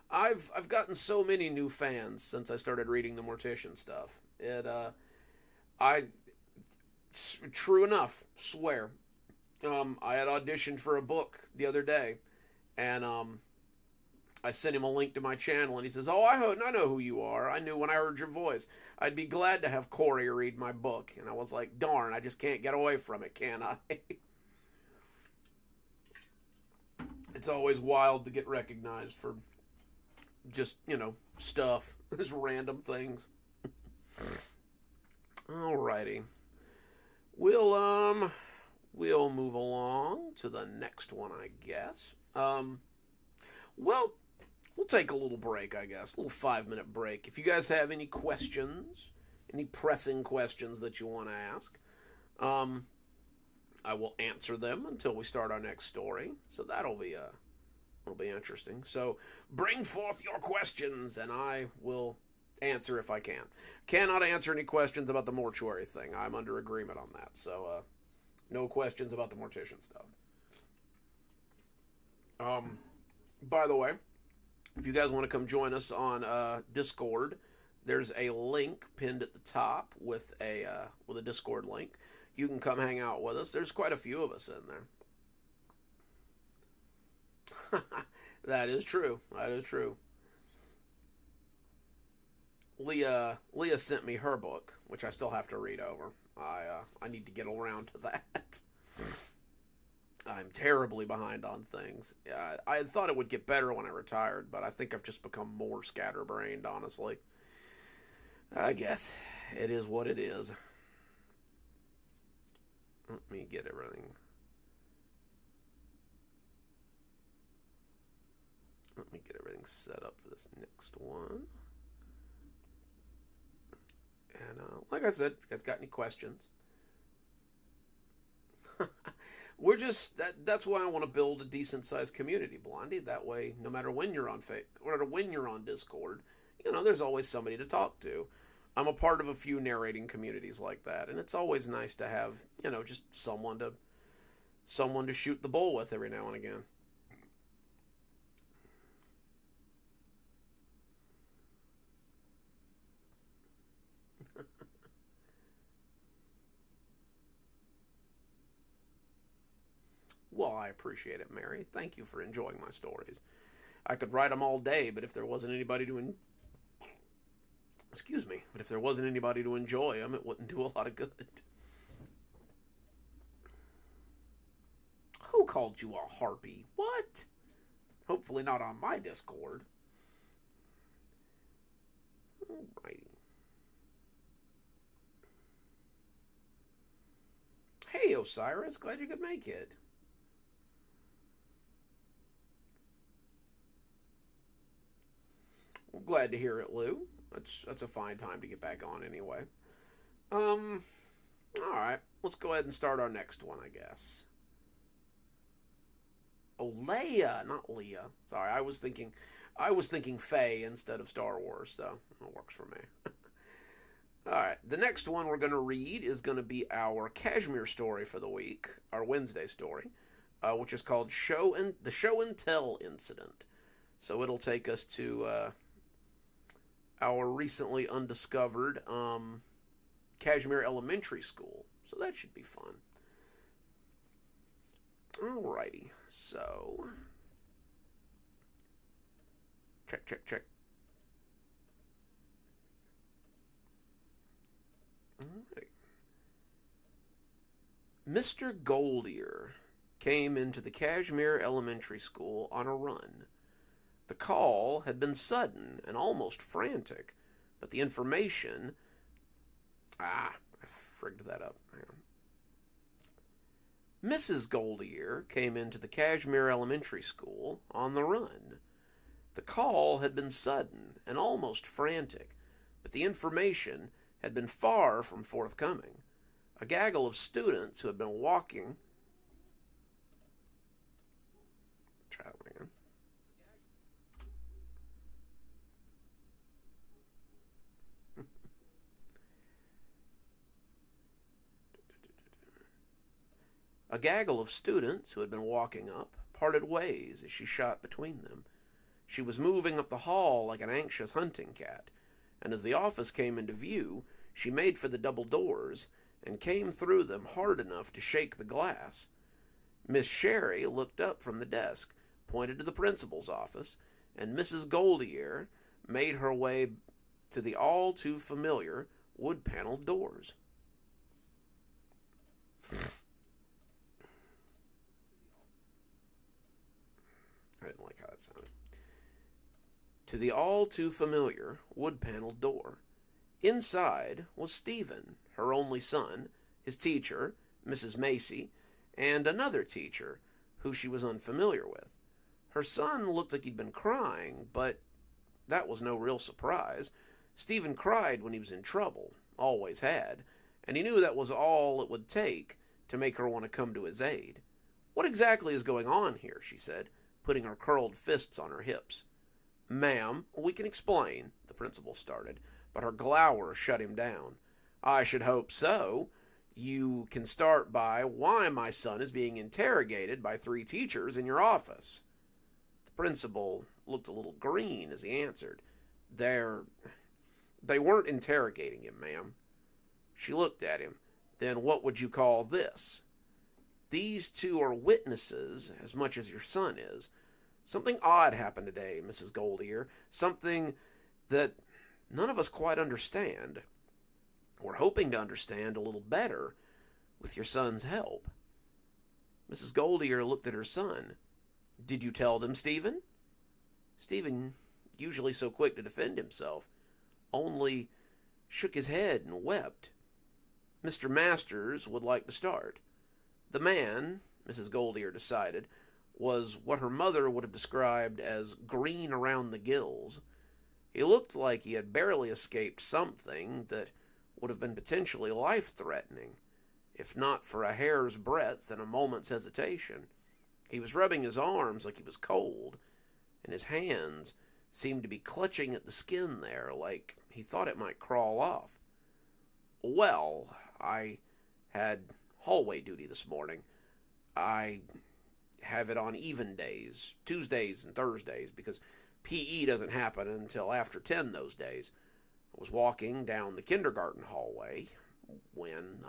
I've gotten so many new fans since I started reading the Mortician stuff. True enough, swear. I had auditioned for a book the other day, and I sent him a link to my channel, and he says, "Oh, I know who you are. I knew when I heard your voice. I'd be glad to have Corey read my book." And I was like, darn, I just can't get away from it, can I? It's always wild to get recognized for just, stuff. Just random things. Alrighty. We'll move along to the next one, I guess. Well, we'll take a little break, I guess. A little 5-minute break. If you guys have any questions, any pressing questions that you want to ask, I will answer them until we start our next story. So that'll be interesting. So bring forth your questions, and I will answer if I can. Cannot answer any questions about the mortuary thing. I'm under agreement on that. So no questions about the mortician stuff. By the way, if you guys want to come join us on Discord, There's a link pinned at the top with a Discord link. You can come hang out with us. There's quite a few of us in there. That is true. That is true. Leah sent me her book, which I still have to read over. I need to get around to that. I'm terribly behind on things. I thought it would get better when I retired, but I think I've just become more scatterbrained, honestly. I guess it is what it is. Let me get everything. Let me get everything set up for this next one. And like I said, if you guys got any questions, that's why I want to build a decent sized community, Blondie. That way, no matter when you're on Discord, there's always somebody to talk to. I'm a part of a few narrating communities like that, and it's always nice to have, just someone to shoot the bull with every now and again. Well, I appreciate it, Mary. Thank you for enjoying my stories. I could write them all day, but if there wasn't anybody to enjoy them, it wouldn't do a lot of good. Who called you a harpy? What? Hopefully not on my Discord. Alrighty. Hey, Osiris. Glad you could make it. Well, glad to hear it, Lou. That's a fine time to get back on anyway. Alright. Let's go ahead and start our next one, I guess. Oh, Leia, not Leah. Sorry, I was thinking Faye instead of Star Wars, so it works for me. Alright, the next one we're going to read is going to be our Kashmir story for the week, our Wednesday story, which is called the Show and Tell Incident. So it'll take us to our recently undiscovered Kashmir Elementary School. So that should be fun. Alrighty, so check. Alright. Mr. Goldear came into the Kashmir Elementary School on a run. The call had been sudden and almost frantic, but the information... I frigged that up. Mrs. Goldear came into the Kashmir Elementary School on the run. The call had been sudden and almost frantic, but the information had been far from forthcoming. A gaggle of students who had been walking... Try that again. A gaggle of students who had been walking up parted ways as she shot between them. She was moving up the hall like an anxious hunting cat, and as the office came into view, she made for the double doors and came through them hard enough to shake the glass. Miss Sherry looked up from the desk, pointed to the principal's office, and Mrs. Goldear made her way to the all-too-familiar wood-paneled doors. I didn't like how that sounded. To the all-too-familiar wood-paneled door. Inside was Stephen, her only son, his teacher, Mrs. Macy, and another teacher, who she was unfamiliar with. Her son looked like he'd been crying, but that was no real surprise. Stephen cried when he was in trouble, always had, and he knew that was all it would take to make her want to come to his aid. "What exactly is going on here?" she said, putting her curled fists on her hips. "Ma'am, we can explain," the principal started, but her glower shut him down. "I should hope so. You can start by why my son is being interrogated by 3 teachers in your office." The principal looked a little green as he answered. They're They weren't interrogating him, ma'am. She looked at him. Then what would you call this? These two are witnesses as much as your son is. Something odd happened today, Mrs. Goldier. Something that none of us quite understand. We're hoping to understand a little better with your son's help. Mrs. Goldier looked at her son. Did you tell them, Stephen? Stephen, usually so quick to defend himself, only shook his head and wept. Mr. Masters would like to start. The man, Mrs. Goldier decided, was what her mother would have described as green around the gills. He looked like he had barely escaped something that would have been potentially life-threatening, if not for a hair's breadth and a moment's hesitation. He was rubbing his arms like he was cold, and his hands seemed to be clutching at the skin there like he thought it might crawl off. Well, I had hallway duty this morning. I have it on even days, Tuesdays and Thursdays, because PE doesn't happen until after 10 those days. I was walking down the kindergarten hallway when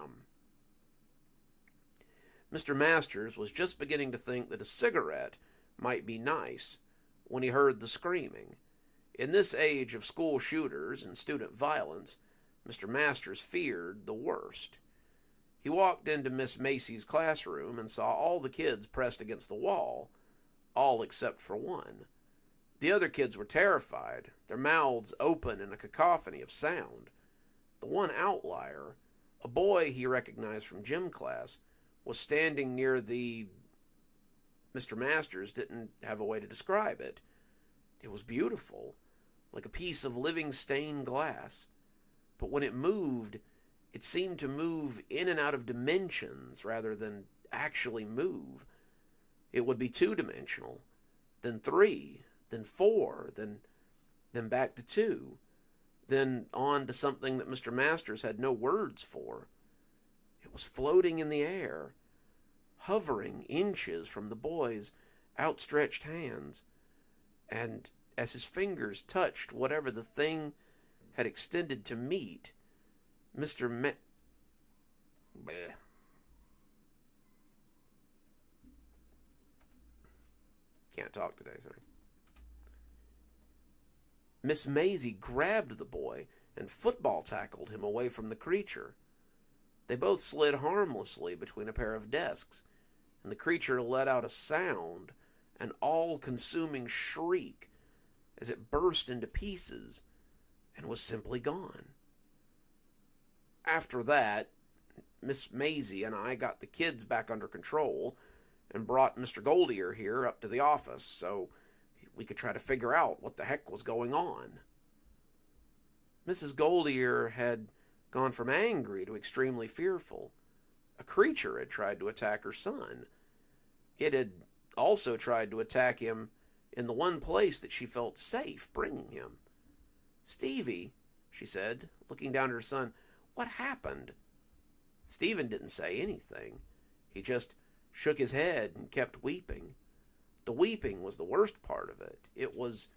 Mr. Masters was just beginning to think that a cigarette might be nice when he heard the screaming. In this age of school shooters and student violence, Mr. Masters feared the worst. He walked into Miss Macy's classroom and saw all the kids pressed against the wall, all except for one. The other kids were terrified, their mouths open in a cacophony of sound. The one outlier, a boy he recognized from gym class, was standing near the... Mr. Masters didn't have a way to describe it. It was beautiful, like a piece of living stained glass. But when it moved, it seemed to move in and out of dimensions rather than actually move. It would be two-dimensional, then three, then four, then back to two, then on to something that Mr. Masters had no words for. It was floating in the air, hovering inches from the boy's outstretched hands, and as his fingers touched whatever the thing had extended to meet, Bleh. Can't talk today, sorry. Miss Maisie grabbed the boy and football tackled him away from the creature. They both slid harmlessly between a pair of desks, and the creature let out a sound, an all-consuming shriek, as it burst into pieces and was simply gone. After that, Miss Maisie and I got the kids back under control and brought Mr. Goldier here up to the office so we could try to figure out what the heck was going on. Mrs. Goldier had gone from angry to extremely fearful. A creature had tried to attack her son. It had also tried to attack him in the one place that she felt safe bringing him. Stevie, she said, looking down at her son, what happened? Stephen didn't say anything. He just shook his head and kept weeping. The weeping was the worst part of it. It was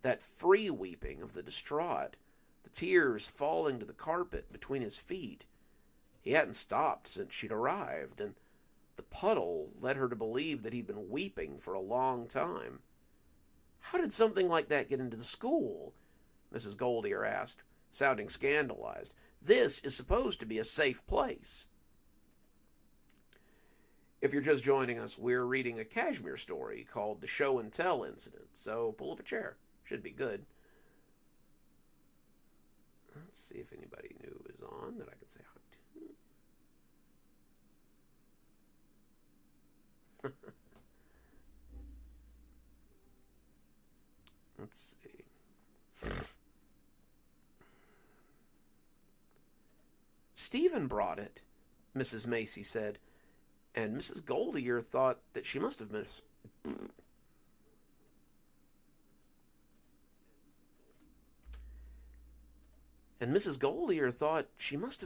that free weeping of the distraught, the tears falling to the carpet between his feet. He hadn't stopped since she'd arrived, and the puddle led her to believe that he'd been weeping for a long time. How did something like that get into the school? Mrs. Goldier asked, sounding scandalized. This is supposed to be a safe place. If you're just joining us, we're reading a Kashmir story called The Show and Tell Incident, so pull up a chair. Should be good. Let's see if anybody new is on that I can say hi to. Let's see. Stephen brought it, Mrs. Macy said, and Mrs. Goldier thought that she must have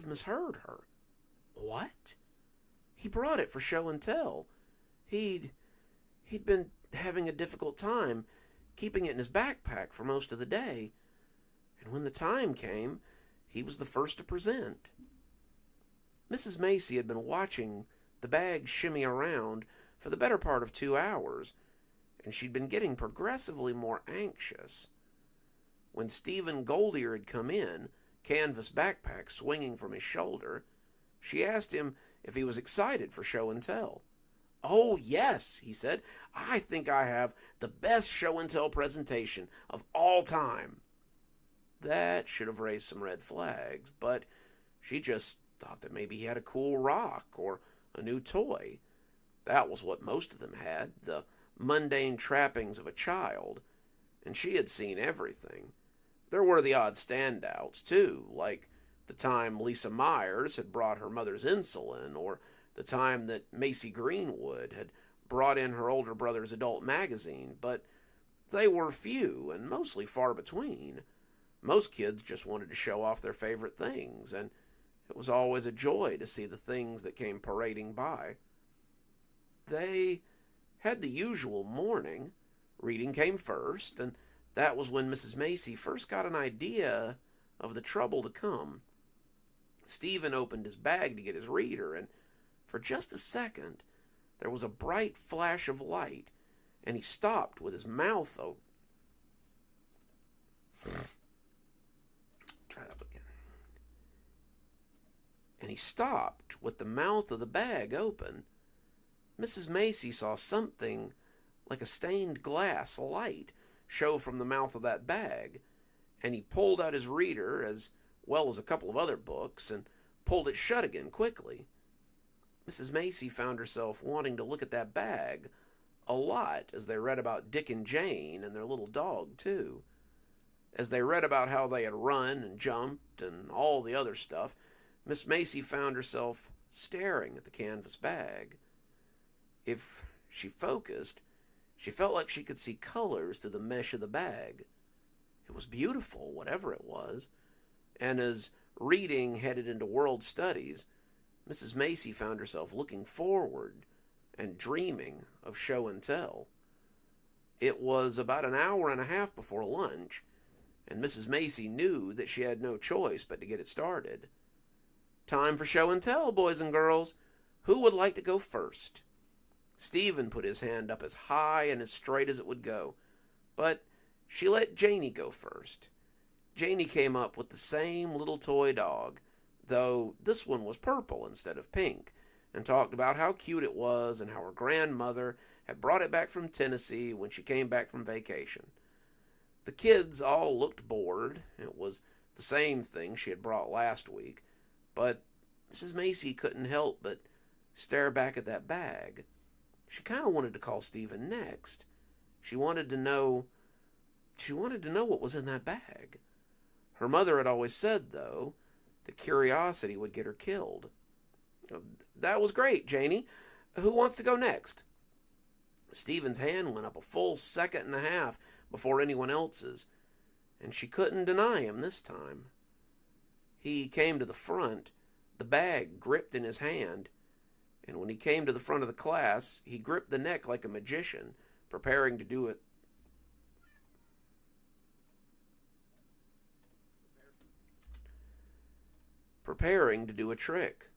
misheard her. What? He brought it for show and tell. He'd been having a difficult time keeping it in his backpack for most of the day, and when the time came, he was the first to present. Mrs. Macy had been watching the bag shimmy around for the better part of 2 hours, and she'd been getting progressively more anxious. When Stephen Goldier had come in, canvas backpack swinging from his shoulder, she asked him if he was excited for show and tell. "Oh, yes," he said. "I think I have the best show and tell presentation of all time." That should have raised some red flags, but she just thought that maybe he had a cool rock or a new toy. That was what most of them had, the mundane trappings of a child, and she had seen everything. There were the odd standouts, too, like the time Lisa Myers had brought her mother's insulin, or the time that Macy Greenwood had brought in her older brother's adult magazine, but they were few and mostly far between. Most kids just wanted to show off their favorite things, and it was always a joy to see the things that came parading by. They had the usual morning. Reading came first, and that was when Mrs. Macy first got an idea of the trouble to come. Stephen opened his bag to get his reader, and for just a second, there was a bright flash of light, and he stopped with his mouth open. Try that again. And he stopped with the mouth of the bag open. Mrs. Macy saw something like a stained glass light show from the mouth of that bag, and he pulled out his reader as well as a couple of other books and pulled it shut again quickly. Mrs. Macy found herself wanting to look at that bag a lot as they read about Dick and Jane and their little dog, too. As they read about how they had run and jumped and all the other stuff, Miss Macy found herself staring at the canvas bag. If she focused, she felt like she could see colors through the mesh of the bag. It was beautiful, whatever it was, and as reading headed into world studies, Mrs. Macy found herself looking forward and dreaming of show and tell. It was about an hour and a half before lunch, and Mrs. Macy knew that she had no choice but to get it started. Time for show and tell, boys and girls. Who would like to go first? Stephen put his hand up as high and as straight as it would go, but she let Janie go first. Janie came up with the same little toy dog, though this one was purple instead of pink, and talked about how cute it was and how her grandmother had brought it back from Tennessee when she came back from vacation. The kids all looked bored. It was the same thing she had brought last week, but Mrs. Macy couldn't help but stare back at that bag. She kind of wanted to call Stephen next. She wanted to know what was in that bag. Her mother had always said, though, that curiosity would get her killed. That was great, Janie. Who wants to go next? Stephen's hand went up a full second and a half before anyone else's, and she couldn't deny him this time. He came to the front, the bag gripped in his hand, and when he came to the front of the class, he gripped the neck like a magician, preparing to do a trick.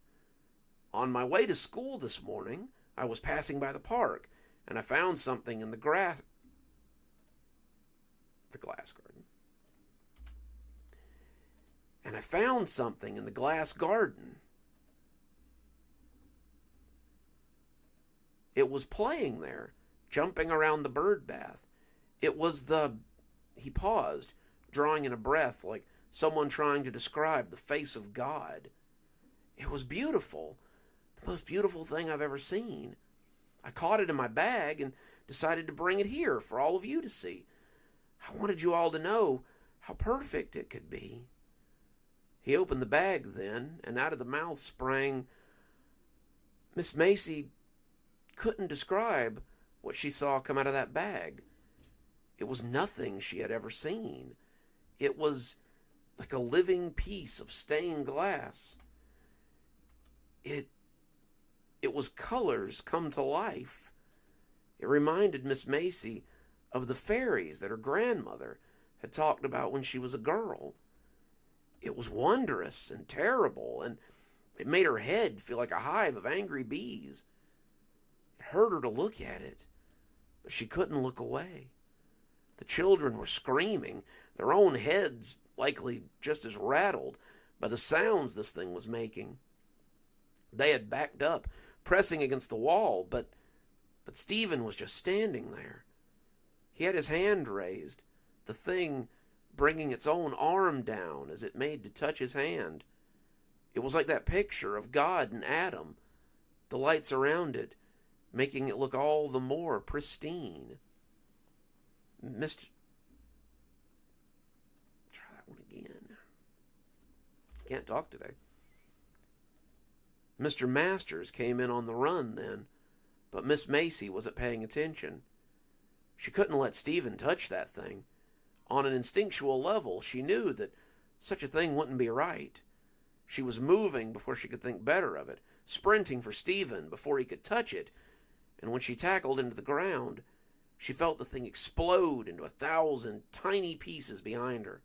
On my way to school this morning, I was passing by the park, and I found something in the glass garden. And I found something in the glass garden. It was playing there, jumping around the bird bath. It was He paused, drawing in a breath like someone trying to describe the face of God. It was beautiful, the most beautiful thing I've ever seen. I caught it in my bag and decided to bring it here for all of you to see. I wanted you all to know how perfect it could be. He opened the bag then, and out of the mouth sprang... Miss Macy couldn't describe what she saw come out of that bag. It was nothing she had ever seen. It was like a living piece of stained glass. It was colors come to life. It reminded Miss Macy of the fairies that her grandmother had talked about when she was a girl. It was wondrous and terrible, and it made her head feel like a hive of angry bees. It hurt her to look at it, but she couldn't look away. The children were screaming, their own heads likely just as rattled by the sounds this thing was making. They had backed up, pressing against the wall, but Stephen was just standing there. He had his hand raised, the thing bringing its own arm down as it made to touch his hand. It was like that picture of God and Adam, the lights around it making it look all the more pristine. Mr. Try that one again. Can't talk today. Mr. Masters came in on the run then, but Miss Macy wasn't paying attention. She couldn't let Stephen touch that thing. On an instinctual level, she knew that such a thing wouldn't be right. She was moving before she could think better of it, sprinting for Stephen before he could touch it, and when she tackled into the ground, she felt the thing explode into 1,000 tiny pieces behind her.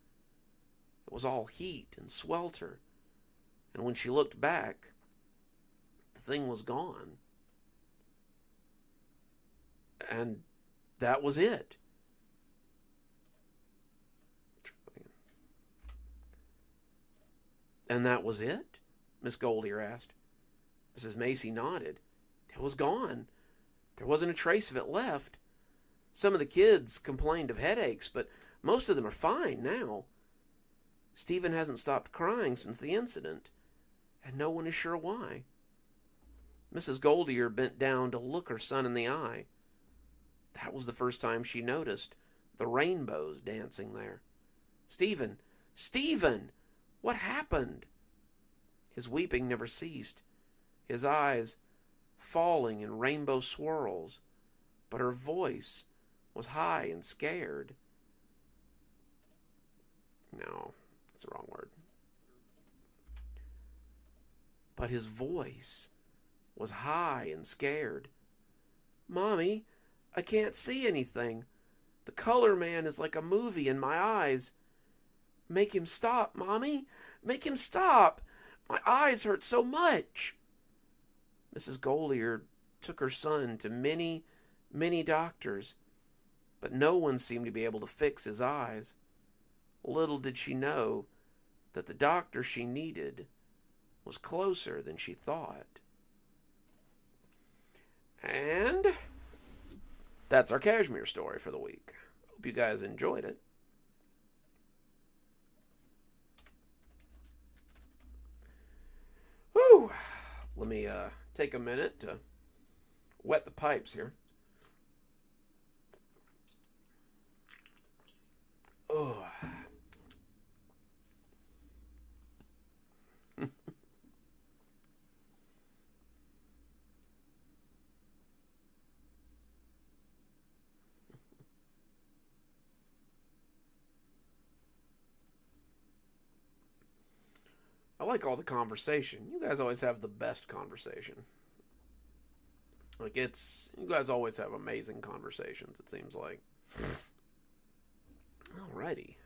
It was all heat and swelter, and when she looked back, the thing was gone. And that was it. And that was it? Miss Goldier asked. Mrs. Macy nodded. It was gone. There wasn't a trace of it left. Some of the kids complained of headaches, but most of them are fine now. Stephen hasn't stopped crying since the incident, and no one is sure why. Mrs. Goldier bent down to look her son in the eye. That was the first time she noticed the rainbows dancing there. Stephen! Stephen! What happened? His weeping never ceased, his eyes falling in rainbow swirls, but her voice was high and scared. No, that's the wrong word. But his voice was high and scared. Mommy, I can't see anything. The color man is like a movie in my eyes. Make him stop, Mommy. Make him stop. My eyes hurt so much. Mrs. Goldier took her son to many, many doctors, but no one seemed to be able to fix his eyes. Little did she know that the doctor she needed was closer than she thought. And that's our Kashmir story for the week. Hope you guys enjoyed it. Whew. Let me take a minute to wet the pipes here. Oh. I like all the conversation. You guys always have the best conversation. You guys always have amazing conversations, it seems like. Alrighty.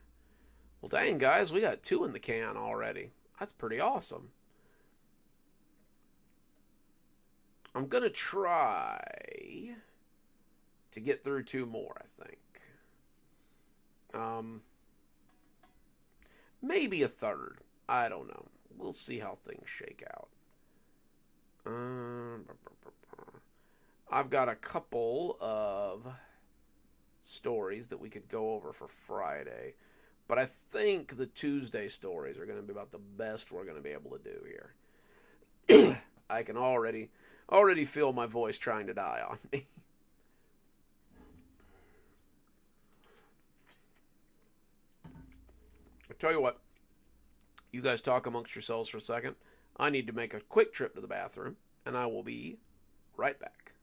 Well, dang, guys, we got 2 in the can already. That's pretty awesome. I'm going to try to get through 2 more, I think. Maybe a third. I don't know. We'll see how things shake out. I've got a couple of stories that we could go over for Friday, but I think the Tuesday stories are going to be about the best we're going to be able to do here. I can already feel my voice trying to die on me. I tell you what, you guys talk amongst yourselves for a second. I need to make a quick trip to the bathroom, and I will be right back.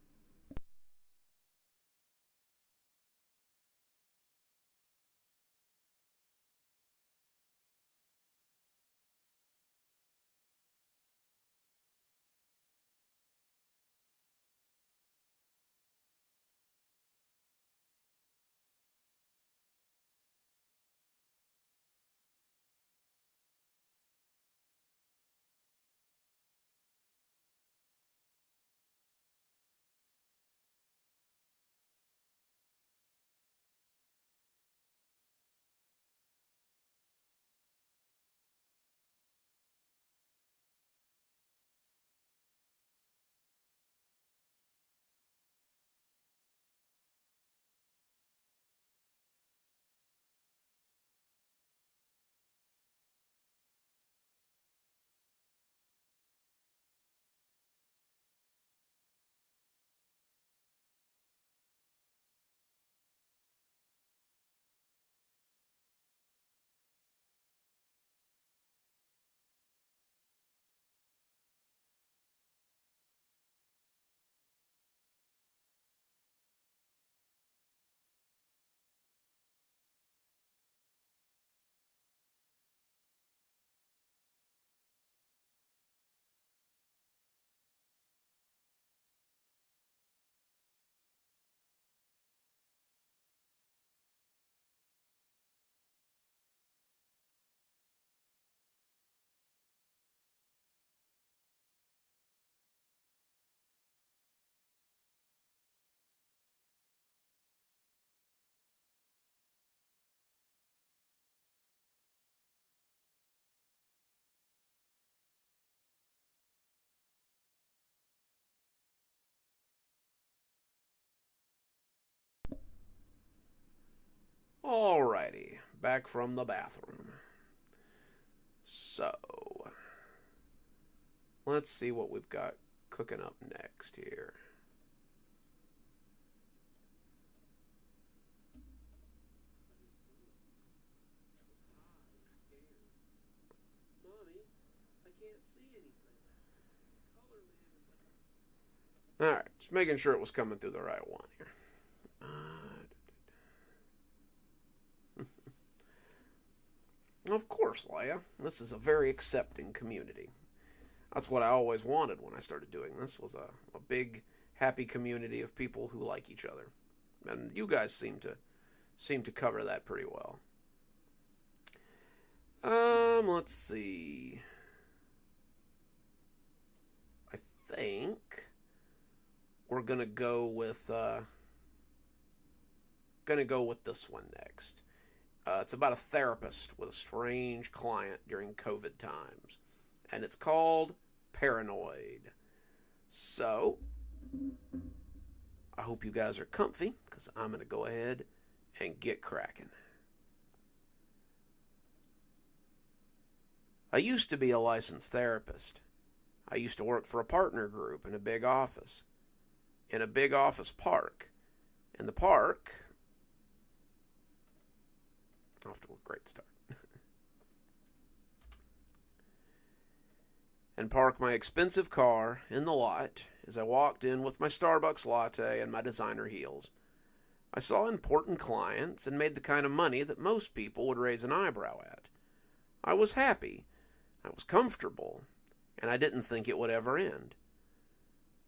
Alrighty, back from the bathroom. So, let's see what we've got cooking up next here. Alright, just making sure it was coming through the right one here. Of course, Leia. This is a very accepting community. That's what I always wanted when I started doing this, was a big, happy community of people who like each other. And you guys seem to cover that pretty well. Let's see. I think we're gonna go with this one next. It's about a therapist with a strange client during COVID times, and it's called Paranoid. So, I hope you guys are comfy, because I'm going to go ahead and get cracking. I used to be a licensed therapist. I used to work for a partner group in a big office park. In the park, off to a great start. And park my expensive car in the lot as I walked in with my Starbucks latte and my designer heels. I saw important clients and made the kind of money that most people would raise an eyebrow at. I was happy, I was comfortable, and I didn't think it would ever end.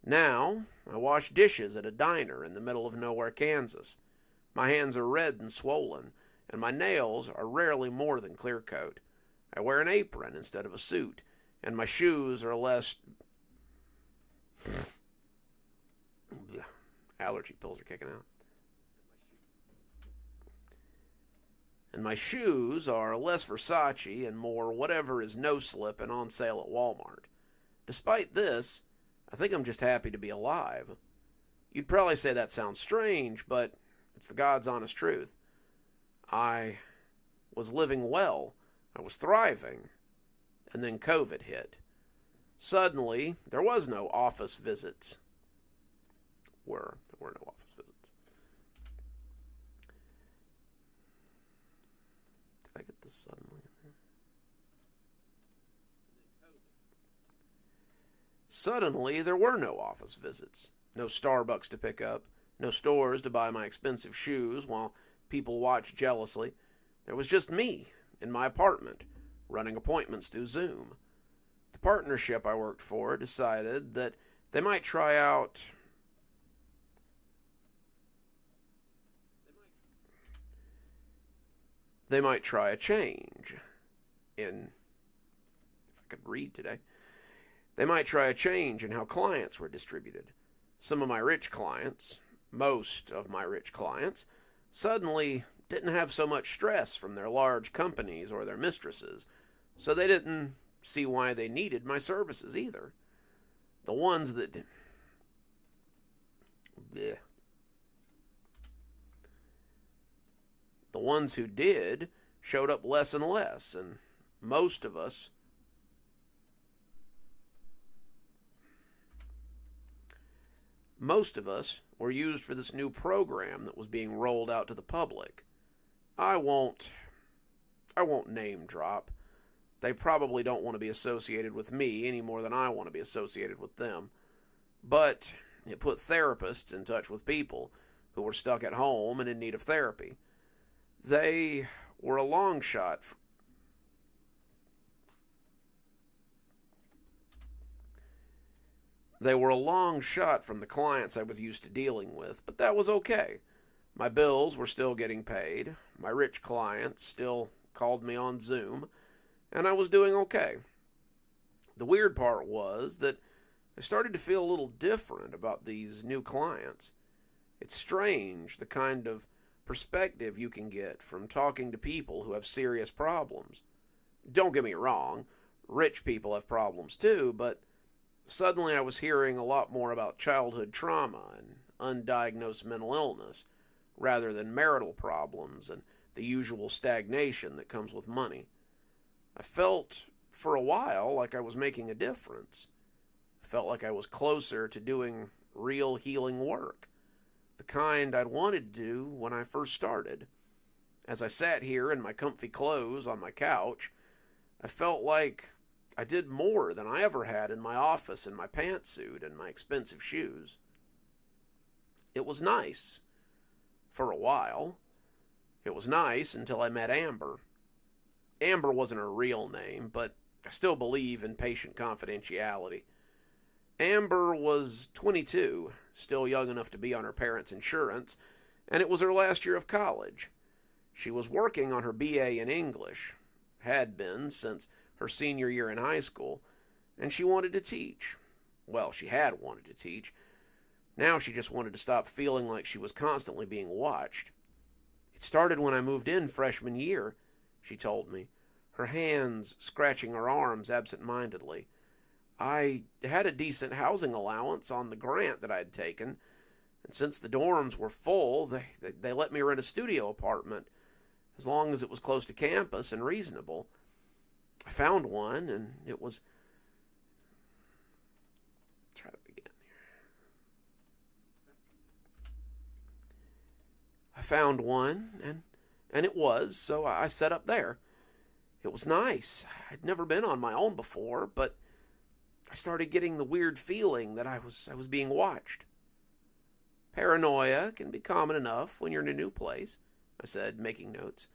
Now, I wash dishes at a diner in the middle of nowhere, Kansas. My hands are red and swollen, and my nails are rarely more than clear coat. I wear an apron instead of a suit, and my shoes are less... Allergy pills are kicking out. And my shoes are less Versace and more whatever is no-slip and on sale at Walmart. Despite this, I think I'm just happy to be alive. You'd probably say that sounds strange, but it's the God's honest truth. I was living well. I was thriving. And then COVID hit. Suddenly, there was no office visits. There were no office visits. Did I get this suddenly in there? Suddenly, there were no office visits. No Starbucks to pick up. No stores to buy my expensive shoes while people watched jealously. There was just me in my apartment, running appointments through Zoom. The partnership I worked for decided that they might try out... They might try a change in... If I could read today. They might try a change in how clients were distributed. Some of my rich clients, most of my rich clients, suddenly didn't have so much stress from their large companies or their mistresses, so they didn't see why they needed my services either. The ones that... Bleh. The ones who did showed up less and less, and most of us were used for this new program that was being rolled out to the public. I won't name drop. They probably don't want to be associated with me any more than I want to be associated with them. But it put therapists in touch with people who were stuck at home and in need of therapy. They were a long shot. They were a long shot from the clients I was used to dealing with, but that was okay. My bills were still getting paid. My rich clients still called me on Zoom, and I was doing okay. The weird part was that I started to feel a little different about these new clients. It's strange, the kind of perspective you can get from talking to people who have serious problems. Don't get me wrong, rich people have problems too, but suddenly I was hearing a lot more about childhood trauma and undiagnosed mental illness, rather than marital problems and the usual stagnation that comes with money. I felt for a while like I was making a difference. I felt like I was closer to doing real healing work, the kind I'd wanted to do when I first started. As I sat here in my comfy clothes on my couch, I felt like I did more than I ever had in my office in my pantsuit and my expensive shoes. It was nice. For a while. It was nice until I met Amber. Amber wasn't her real name, but I still believe in patient confidentiality. Amber was 22, still young enough to be on her parents' insurance, and it was her last year of college. She was working on her BA in English, had been since her senior year in high school, and she wanted to teach. Well, she had wanted to teach. Now she just wanted to stop feeling like she was constantly being watched. It started when I moved in freshman year, she told me, her hands scratching her arms absent-mindedly. I had a decent housing allowance on the grant that I'd taken, and since the dorms were full, they let me rent a studio apartment, as long as it was close to campus and reasonable. I found one, and it was... Try to begin here. I found one, and it was, so I set up there. It was nice. I'd never been on my own before, but I started getting the weird feeling that I was being watched. Paranoia can be common enough when you're in a new place, I said, making notes.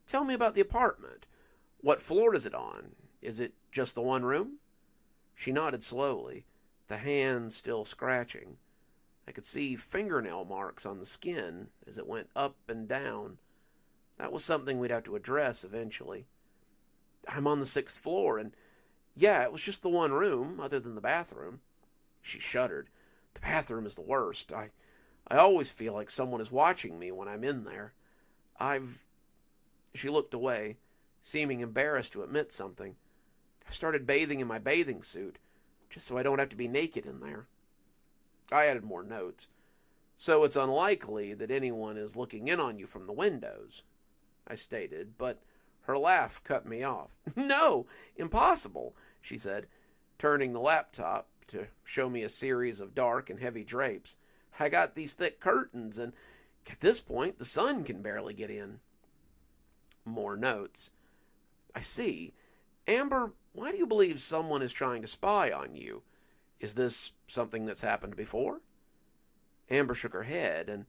Tell me about the apartment. What floor is it on? Is it just the one room? She nodded slowly, the hand still scratching. I could see fingernail marks on the skin as it went up and down. That was something we'd have to address eventually. I'm on the 6th floor, and yeah, it was just the one room, other than the bathroom. She shuddered. The bathroom is the worst. I always feel like someone is watching me when I'm in there. She looked away, seeming embarrassed to admit something. I started bathing in my bathing suit, just so I don't have to be naked in there. I added more notes. So it's unlikely that anyone is looking in on you from the windows, I stated, but her laugh cut me off. No, impossible, she said, turning the laptop to show me a series of dark and heavy drapes. I got these thick curtains, and at this point, the sun can barely get in. More notes. I see. Amber, why do you believe someone is trying to spy on you? Is this something that's happened before? Amber shook her head, and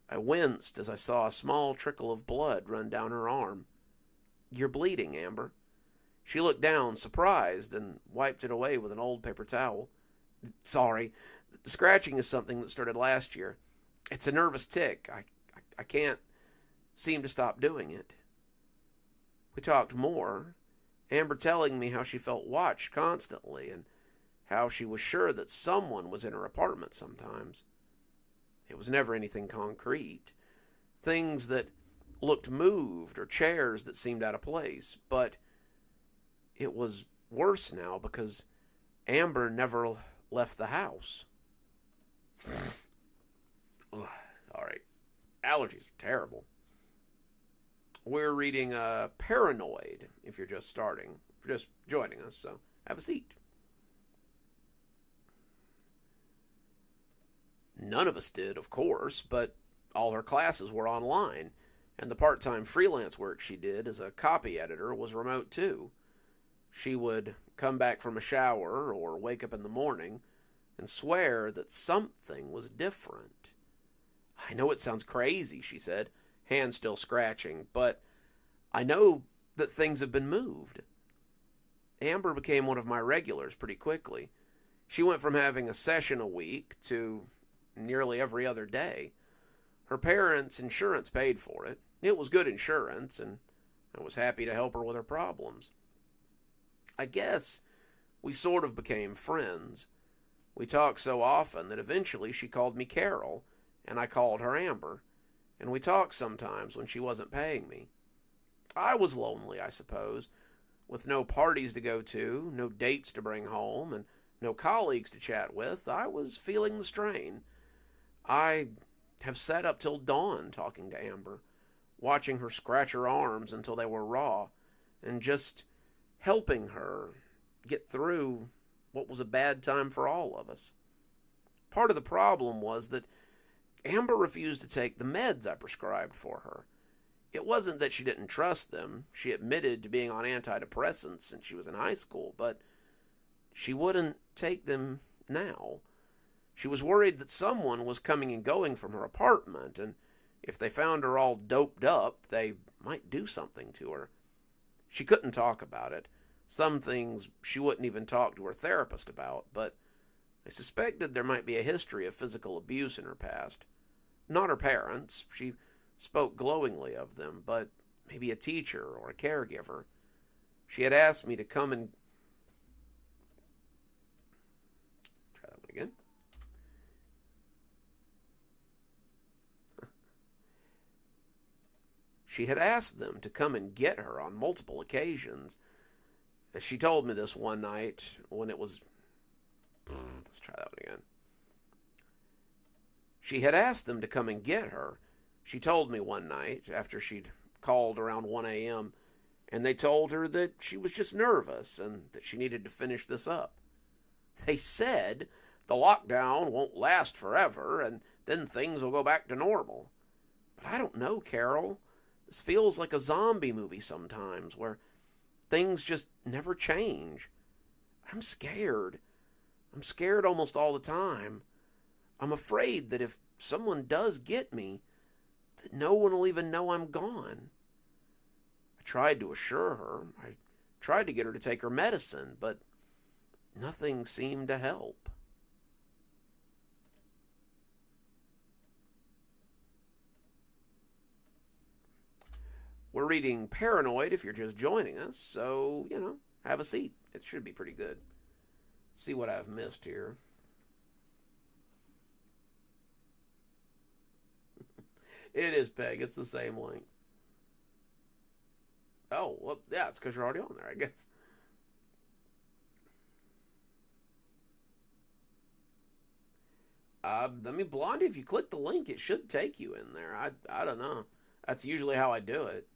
I winced as I saw a small trickle of blood run down her arm. You're bleeding, Amber. She looked down, surprised, and wiped it away with an old paper towel. Sorry, the scratching is something that started last year. It's a nervous tic. I can't seem to stop doing it. We talked more, Amber telling me how she felt watched constantly and how she was sure that someone was in her apartment sometimes. It was never anything concrete. Things that looked moved or chairs that seemed out of place, but it was worse now because Amber never left the house. All right. Allergies are terrible. We're reading Paranoid, if you're just starting. If you're just joining us, so have a seat. None of us did, of course, but all her classes were online, and the part-time freelance work she did as a copy editor was remote too. She would come back from a shower or wake up in the morning and swear that something was different. I know it sounds crazy, she said, hand still scratching, but I know that things have been moved. Amber became one of my regulars pretty quickly. She went from having a session a week to nearly every other day. Her parents' insurance paid for it. It was good insurance, and I was happy to help her with her problems. I guess we sort of became friends. We talked so often that eventually she called me Carol, and I called her Amber, and we talked sometimes when she wasn't paying me. I was lonely, I suppose, with no parties to go to, no dates to bring home, and no colleagues to chat with. I was feeling the strain. I have sat up till dawn talking to Amber, watching her scratch her arms until they were raw, and just helping her get through what was a bad time for all of us. Part of the problem was that Amber refused to take the meds I prescribed for her. It wasn't that she didn't trust them. She admitted to being on antidepressants since she was in high school, but she wouldn't take them now. She was worried that someone was coming and going from her apartment, and if they found her all doped up, they might do something to her. She couldn't talk about it. Some things she wouldn't even talk to her therapist about, but I suspected there might be a history of physical abuse in her past. Not her parents. She spoke glowingly of them, but maybe a teacher or a caregiver. She had asked me to come and... Try that one again. She had asked them to come and get her on multiple occasions. She told me this one night when it was... Let's try that one again. She had asked them to come and get her. She told me one night after she'd called around 1 a.m., and they told her that she was just nervous and that she needed to finish this up. They said the lockdown won't last forever and then things will go back to normal. But I don't know, Carol. This feels like a zombie movie sometimes where things just never change. I'm scared. I'm scared almost all the time. I'm afraid that if someone does get me, that no one will even know I'm gone. I tried to assure her. I tried to get her to take her medicine, but nothing seemed to help. We're reading Paranoid if you're just joining us, so, have a seat. It should be pretty good. See what I've missed here. It is, Peg. It's the same link. Oh, well, yeah, it's because you're already on there, I guess. Blondie, if you click the link, it should take you in there. I don't know. That's usually how I do it.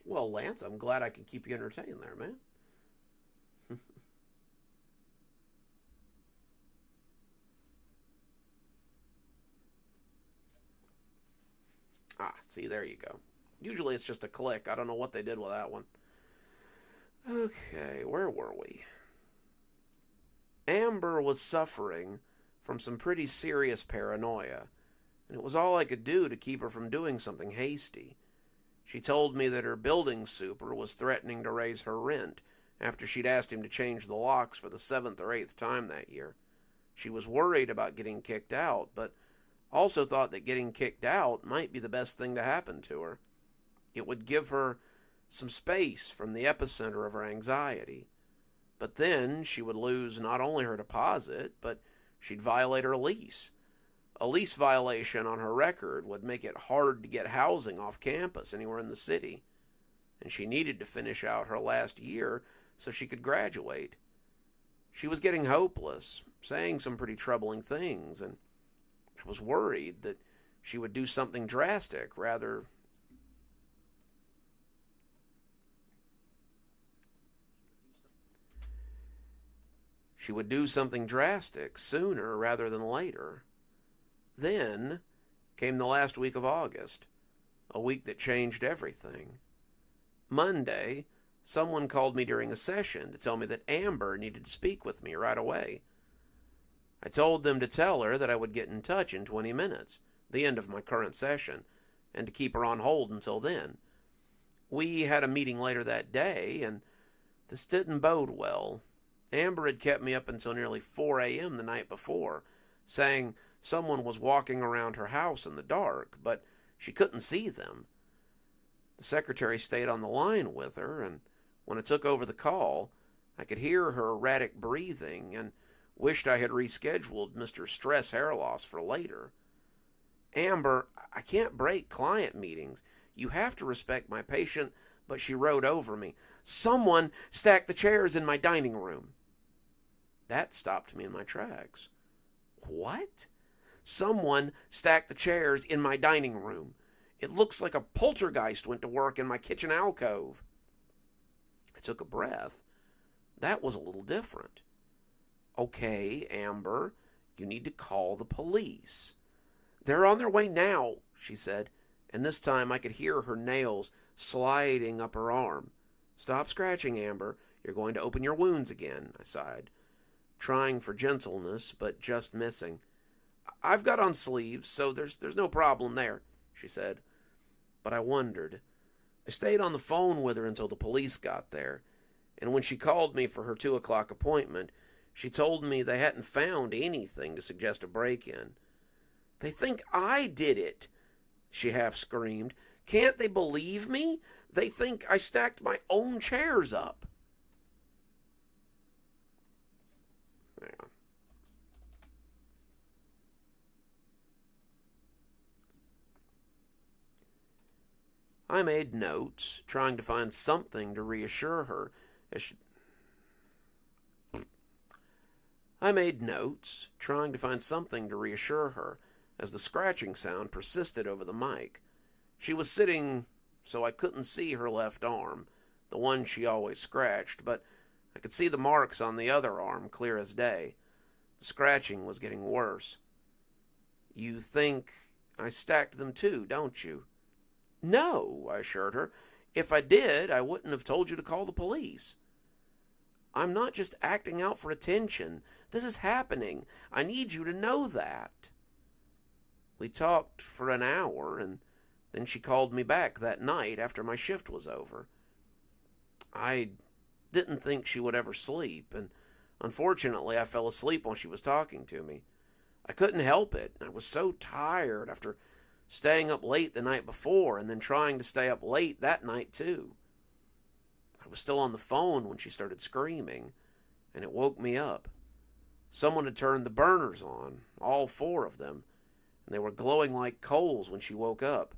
Well, Lance, I'm glad I can keep you entertained there, man. See, there you go. Usually it's just a click. I don't know what they did with that one. Okay, where were we? Amber was suffering from some pretty serious paranoia, and it was all I could do to keep her from doing something hasty. She told me that her building super was threatening to raise her rent after she'd asked him to change the locks for the 7th or 8th time that year. She was worried about getting kicked out, but also thought that getting kicked out might be the best thing to happen to her. It would give her some space from the epicenter of her anxiety. But then she would lose not only her deposit, but she'd violate her lease. A lease violation on her record would make it hard to get housing off campus anywhere in the city. And she needed to finish out her last year so she could graduate. She was getting hopeless, saying some pretty troubling things, and I was worried that she would do something drastic rather sooner rather than later. Then came the last week of August, a week that changed everything. Monday, someone called me during a session to tell me that Amber needed to speak with me right away. I told them to tell her that I would get in touch in 20 minutes, the end of my current session, and to keep her on hold until then. We had a meeting later that day, and this didn't bode well. Amber had kept me up until nearly 4 a.m. the night before, saying someone was walking around her house in the dark, but she couldn't see them. The secretary stayed on the line with her, and when I took over the call, I could hear her erratic breathing and wished I had rescheduled Mr. Stress Hair Loss for later. Amber, I can't break client meetings. You have to respect my patient, but she rode over me. Someone stacked the chairs in my dining room. That stopped me in my tracks. What? Someone stacked the chairs in my dining room. It looks like a poltergeist went to work in my kitchen alcove. I took a breath. That was a little different. Okay, Amber, you need to call the police. They're on their way now, she said, and this time I could hear her nails sliding up her arm. Stop scratching, Amber. You're going to open your wounds again, I sighed, trying for gentleness, but just missing. I've got on sleeves, so there's no problem there, she said. But I wondered. I stayed on the phone with her until the police got there, and when she called me for her 2 o'clock appointment, she told me they hadn't found anything to suggest a break-in. They think I did it, she half screamed. Can't they believe me? They think I stacked my own chairs up. Hang on. I made notes, trying to find something to reassure her as she... as the scratching sound persisted over the mic. She was sitting so I couldn't see her left arm, the one she always scratched, but I could see the marks on the other arm clear as day. The scratching was getting worse. You think I stacked them too, don't you? No, I assured her. If I did, I wouldn't have told you to call the police. I'm not just acting out for attention. This is happening. I need you to know that. We talked for an hour, and then she called me back that night after my shift was over. I didn't think she would ever sleep, and unfortunately I fell asleep while she was talking to me. I couldn't help it. I was so tired after staying up late the night before and then trying to stay up late that night too. I was still on the phone when she started screaming, and it woke me up. Someone had turned the burners on, all 4 of them, and they were glowing like coals when she woke up.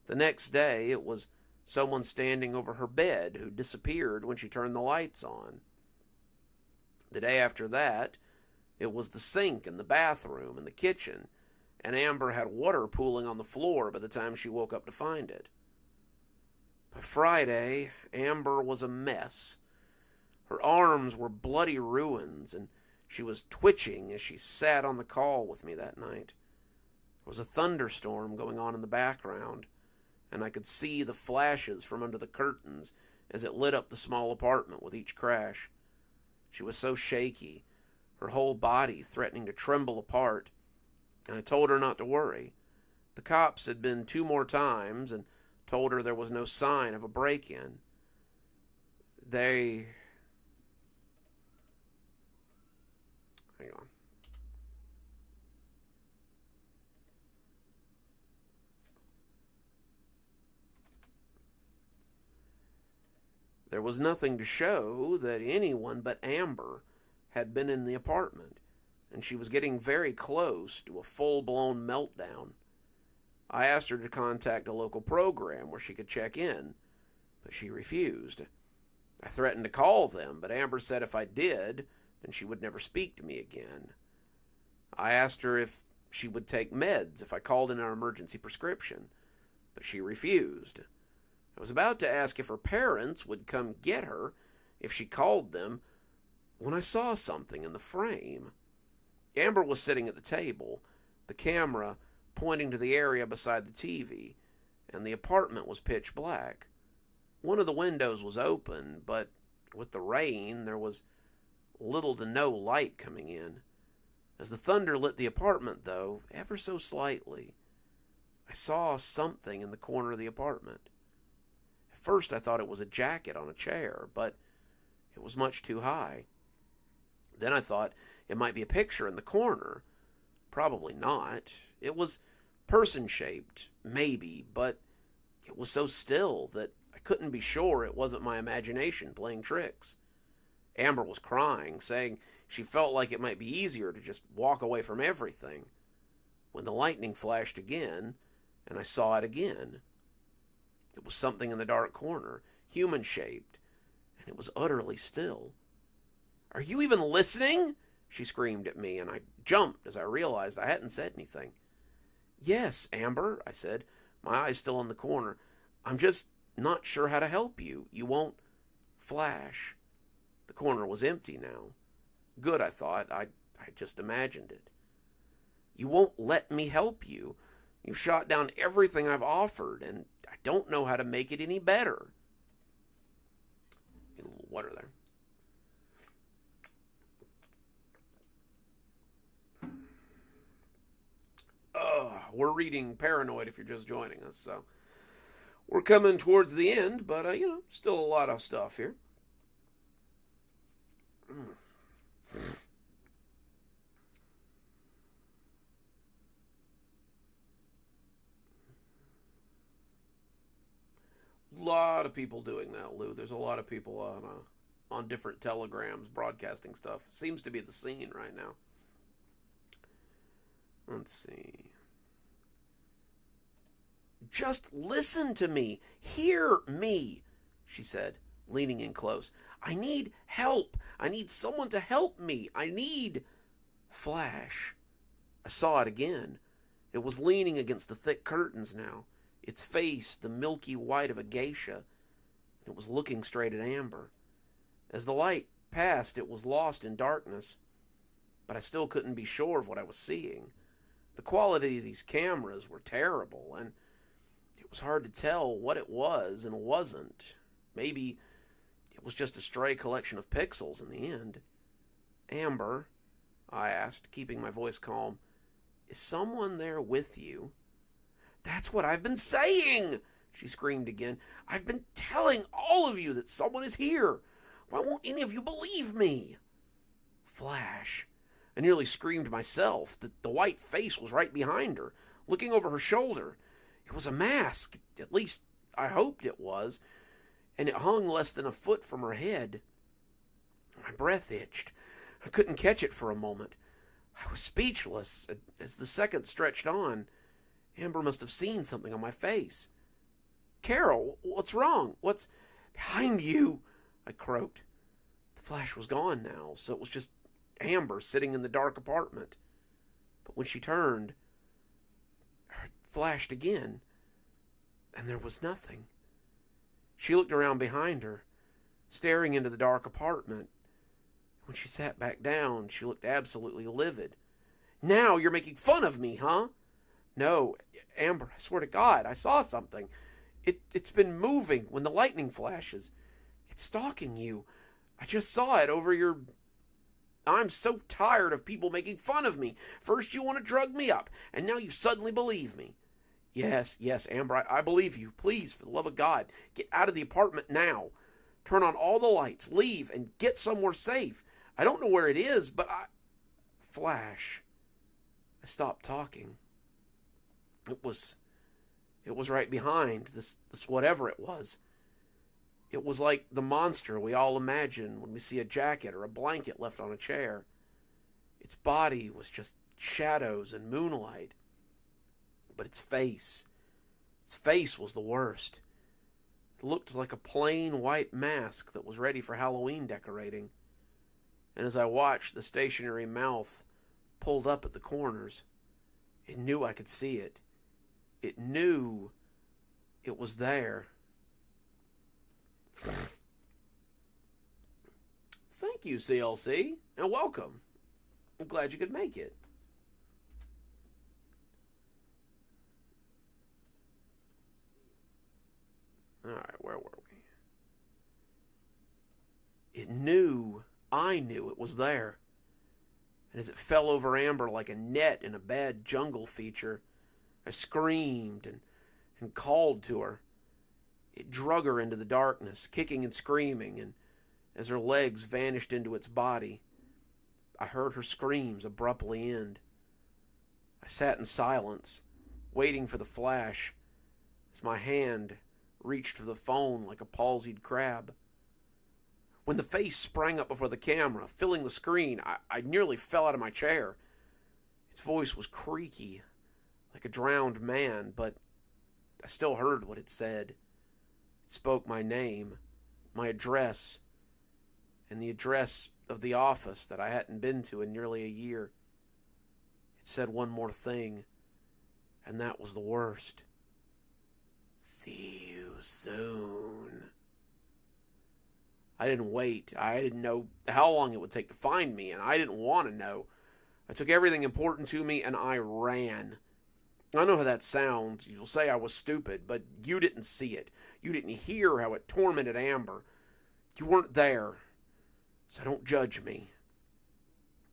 The next day, it was someone standing over her bed who disappeared when she turned the lights on. The day after that, it was the sink in the bathroom and the kitchen, and Amber had water pooling on the floor by the time she woke up to find it. By Friday, Amber was a mess. Her arms were bloody ruins, and she was twitching as she sat on the call with me that night. There was a thunderstorm going on in the background, and I could see the flashes from under the curtains as it lit up the small apartment with each crash. She was so shaky, her whole body threatening to tremble apart, and I told her not to worry. The cops had been 2 more times and told her there was no sign of a break-in. Hang on. There was nothing to show that anyone but Amber had been in the apartment, and she was getting very close to a full-blown meltdown. I asked her to contact a local program where she could check in, but she refused. I threatened to call them, but Amber said if I did, then she would never speak to me again. I asked her if she would take meds if I called in our emergency prescription, but she refused. I was about to ask if her parents would come get her if she called them when I saw something in the frame. Amber was sitting at the table, the camera pointing to the area beside the TV, and the apartment was pitch black. One of the windows was open, but with the rain, there was little to no light coming in. As the thunder lit the apartment, though, ever so slightly, I saw something in the corner of the apartment. At first I thought it was a jacket on a chair, but it was much too high. Then I thought it might be a picture in the corner. Probably not. It was person-shaped, maybe, but it was so still that I couldn't be sure it wasn't my imagination playing tricks. Amber was crying, saying she felt like it might be easier to just walk away from everything. When the lightning flashed again, and I saw it again. It was something in the dark corner, human-shaped, and it was utterly still. "Are you even listening?" she screamed at me, and I jumped as I realized I hadn't said anything. Yes, Amber, I said, my eyes still on the corner. I'm just not sure how to help you. You won't flash. The corner was empty now. Good, I thought. I just imagined it. You won't let me help you. You've shot down everything I've offered, and I don't know how to make it any better. Get a little water there. We're reading Paranoid if you're just joining us, so we're coming towards the end, but, still a lot of stuff here. A lot of people doing that, Lou. There's a lot of people on different telegrams broadcasting stuff. Seems to be the scene right now. Let's see. Just listen to me. Hear me, she said, leaning in close. I need help. I need someone to help me. I need... Flash. I saw it again. It was leaning against the thick curtains now, its face the milky white of a geisha. It was looking straight at Amber. As the light passed, it was lost in darkness, but I still couldn't be sure of what I was seeing. The quality of these cameras were terrible, and it was hard to tell what it was and wasn't. Maybe it was just a stray collection of pixels in the end. Amber, I asked, keeping my voice calm, is someone there with you? That's what I've been saying, she screamed again. I've been telling all of you that someone is here. Why won't any of you believe me? Flash. I nearly screamed myself. The white face was right behind her, looking over her shoulder. It was a mask. At least I hoped it was. And it hung less than a foot from her head. My breath itched. I couldn't catch it for a moment. I was speechless. As the seconds stretched on, Amber must have seen something on my face. Carol, what's wrong? What's behind you? I croaked. The flash was gone now, so it was just Amber sitting in the dark apartment. But when she turned, it flashed again, and there was nothing. She looked around behind her, staring into the dark apartment. When she sat back down, she looked absolutely livid. Now you're making fun of me, huh? No, Amber, I swear to God, I saw something. It's been moving when the lightning flashes. It's stalking you. I just saw it over your... I'm so tired of people making fun of me. First you want to drug me up, and now you suddenly believe me. Yes, Amber, I believe you. Please, for the love of God, get out of the apartment now. Turn on all the lights, leave, and get somewhere safe. I don't know where it is, but Flash. I stopped talking. It was right behind, this whatever it was. It was like the monster we all imagine when we see a jacket or a blanket left on a chair. Its body was just shadows and moonlight. But its face was the worst. It looked like a plain white mask that was ready for Halloween decorating. And as I watched the stationary mouth pulled up at the corners, it knew I could see it. It knew it was there. Thank you, CLC, and welcome. I'm glad you could make it. All right, where were we? It knew, I knew it was there. And as it fell over Amber like a net in a bad jungle feature, I screamed and called to her. It drug her into the darkness, kicking and screaming, and as her legs vanished into its body, I heard her screams abruptly end. I sat in silence, waiting for the flash, as my hand reached for the phone like a palsied crab. When the face sprang up before the camera, filling the screen, I nearly fell out of my chair. Its voice was creaky, like a drowned man, but I still heard what it said. It spoke my name, my address, and the address of the office that I hadn't been to in nearly a year. It said one more thing, and that was the worst. See you soon. I didn't wait. I didn't know how long it would take to find me, and I didn't want to know. I took everything important to me, and I ran. I know how that sounds. You'll say I was stupid, but you didn't see it. You didn't hear how it tormented Amber. You weren't there, so don't judge me.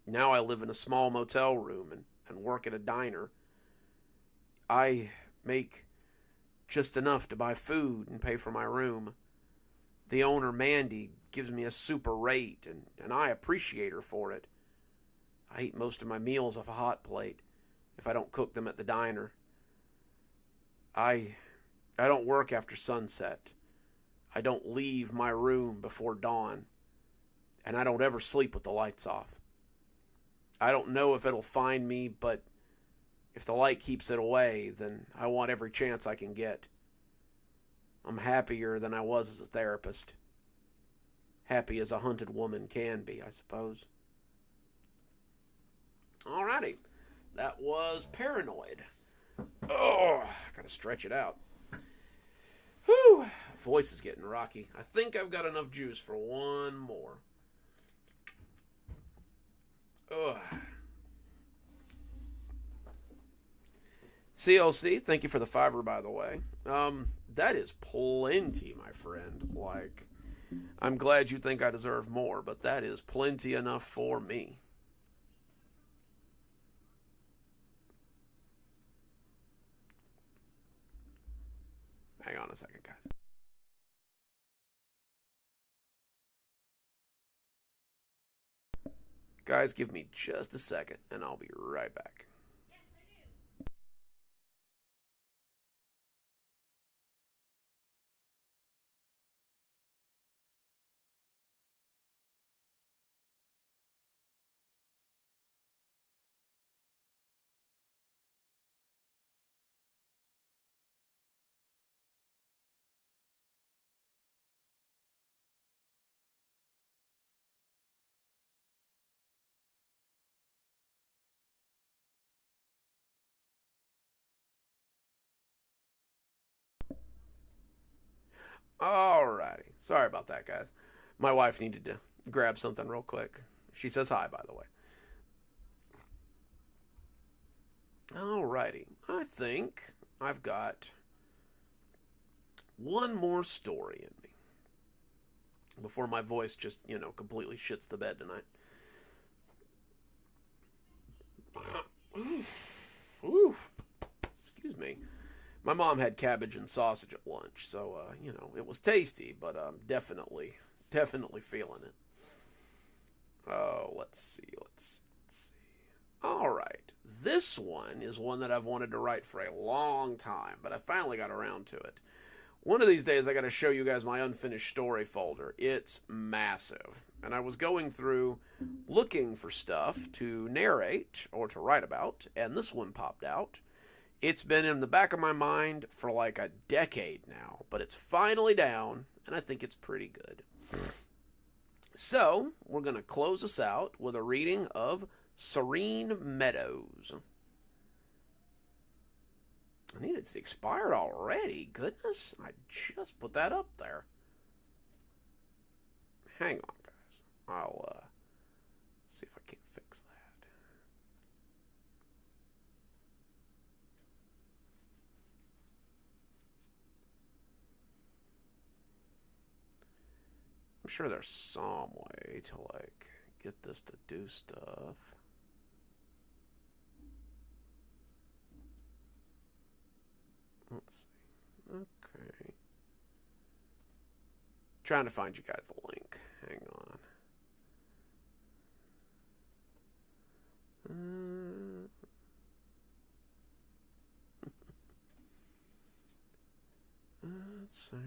Now I live in a small motel room and work at a diner. I make just enough to buy food and pay for my room. The owner, Mandy, gives me a super rate, and I appreciate her for it. I eat most of my meals off a hot plate if I don't cook them at the diner. I don't work after sunset. I don't leave my room before dawn. And I don't ever sleep with the lights off. I don't know if it'll find me, but if the light keeps it away, then I want every chance I can get. I'm happier than I was as a therapist. Happy as a hunted woman can be, I suppose. Alrighty. That was Paranoid. Oh, gotta stretch it out. Whew. Voice is getting rocky. I think I've got enough juice for one more. Ugh. CLC, thank you for the $5, by the way. That is plenty, my friend. Like, I'm glad you think I deserve more, but that is plenty enough for me. Hang on a second, guys. Guys, give me just a second, and I'll be right back. Alrighty. Sorry about that, guys. My wife needed to grab something real quick. She says hi, by the way. Alrighty. I think I've got one more story in me before my voice just, completely shits the bed tonight. Ooh. Excuse me. My mom had cabbage and sausage at lunch, so, it was tasty, but definitely feeling it. Oh, let's see. All right. This one is one that I've wanted to write for a long time, but I finally got around to it. One of these days, I got to show you guys my unfinished story folder. It's massive. And I was going through looking for stuff to narrate or to write about, and this one popped out. It's been in the back of my mind for like a decade now, but it's finally down, and I think it's pretty good. So, we're going to close us out with a reading of Serene Meadows. I need it's expired already. Goodness, I just put that up there. Hang on, guys. I'll see if I can fix that. I'm sure there's some way to, get this to do stuff. Let's see. Okay. Trying to find you guys a link. Hang on. Let's see.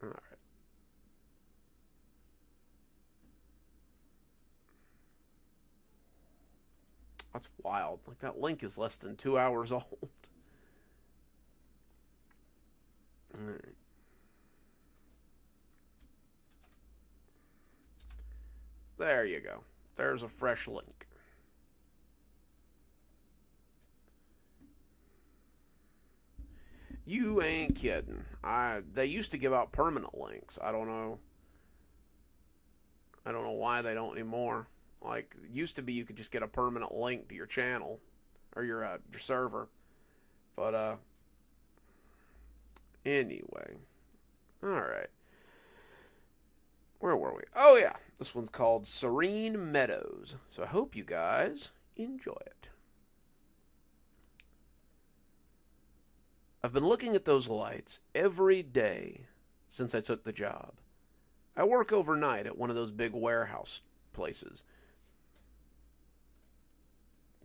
All right. That's wild. Like, that link is less than 2 hours old. All right. There you go. There's a fresh link. You ain't kidding. They used to give out permanent links. I don't know. I don't know why they don't anymore. Like, it used to be you could just get a permanent link to your channel or your server. But anyway. All right. Where were we? Oh yeah, this one's called Serene Meadows. So I hope you guys enjoy it. I've been looking at those lights every day since I took the job. I work overnight at one of those big warehouse places.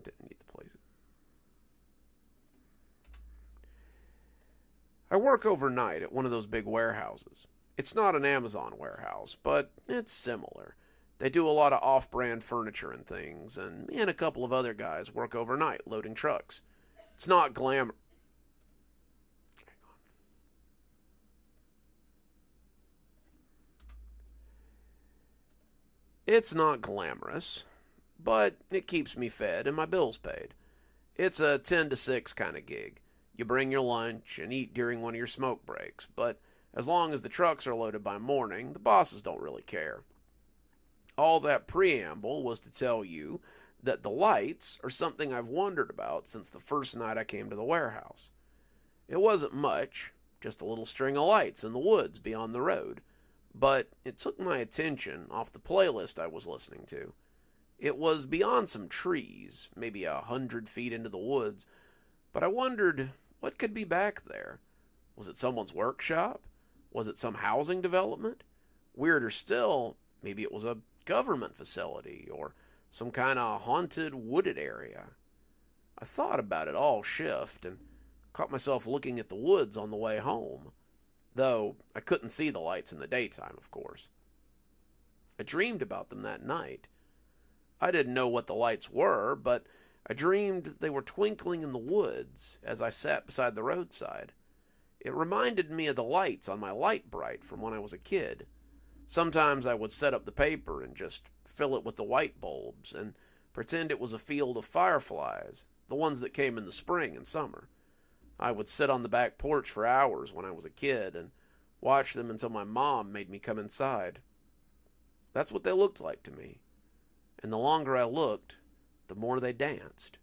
Didn't need the places. I work overnight at one of those big warehouses. It's not an Amazon warehouse, but it's similar. They do a lot of off-brand furniture and things, and me and a couple of other guys work overnight loading trucks. It's not glamorous. It's not glamorous, but it keeps me fed and my bills paid. It's a 10 to 6 kind of gig. You bring your lunch and eat during one of your smoke breaks, but as long as the trucks are loaded by morning, the bosses don't really care. All that preamble was to tell you that the lights are something I've wondered about since the first night I came to the warehouse. It wasn't much, just a little string of lights in the woods beyond the road, but it took my attention off the playlist I was listening to. It was beyond some trees, maybe 100 feet into the woods, but I wondered what could be back there. Was it someone's workshop? Was it some housing development? Weirder still, maybe it was a government facility or some kind of haunted wooded area. I thought about it all shift and caught myself looking at the woods on the way home, though I couldn't see the lights in the daytime, of course. I dreamed about them that night. I didn't know what the lights were, but I dreamed they were twinkling in the woods as I sat beside the roadside. It reminded me of the lights on my light bright from when I was a kid. Sometimes I would set up the paper and just fill it with the white bulbs and pretend it was a field of fireflies, the ones that came in the spring and summer. I would sit on the back porch for hours when I was a kid and watch them until my mom made me come inside. That's what they looked like to me. And the longer I looked, the more they danced.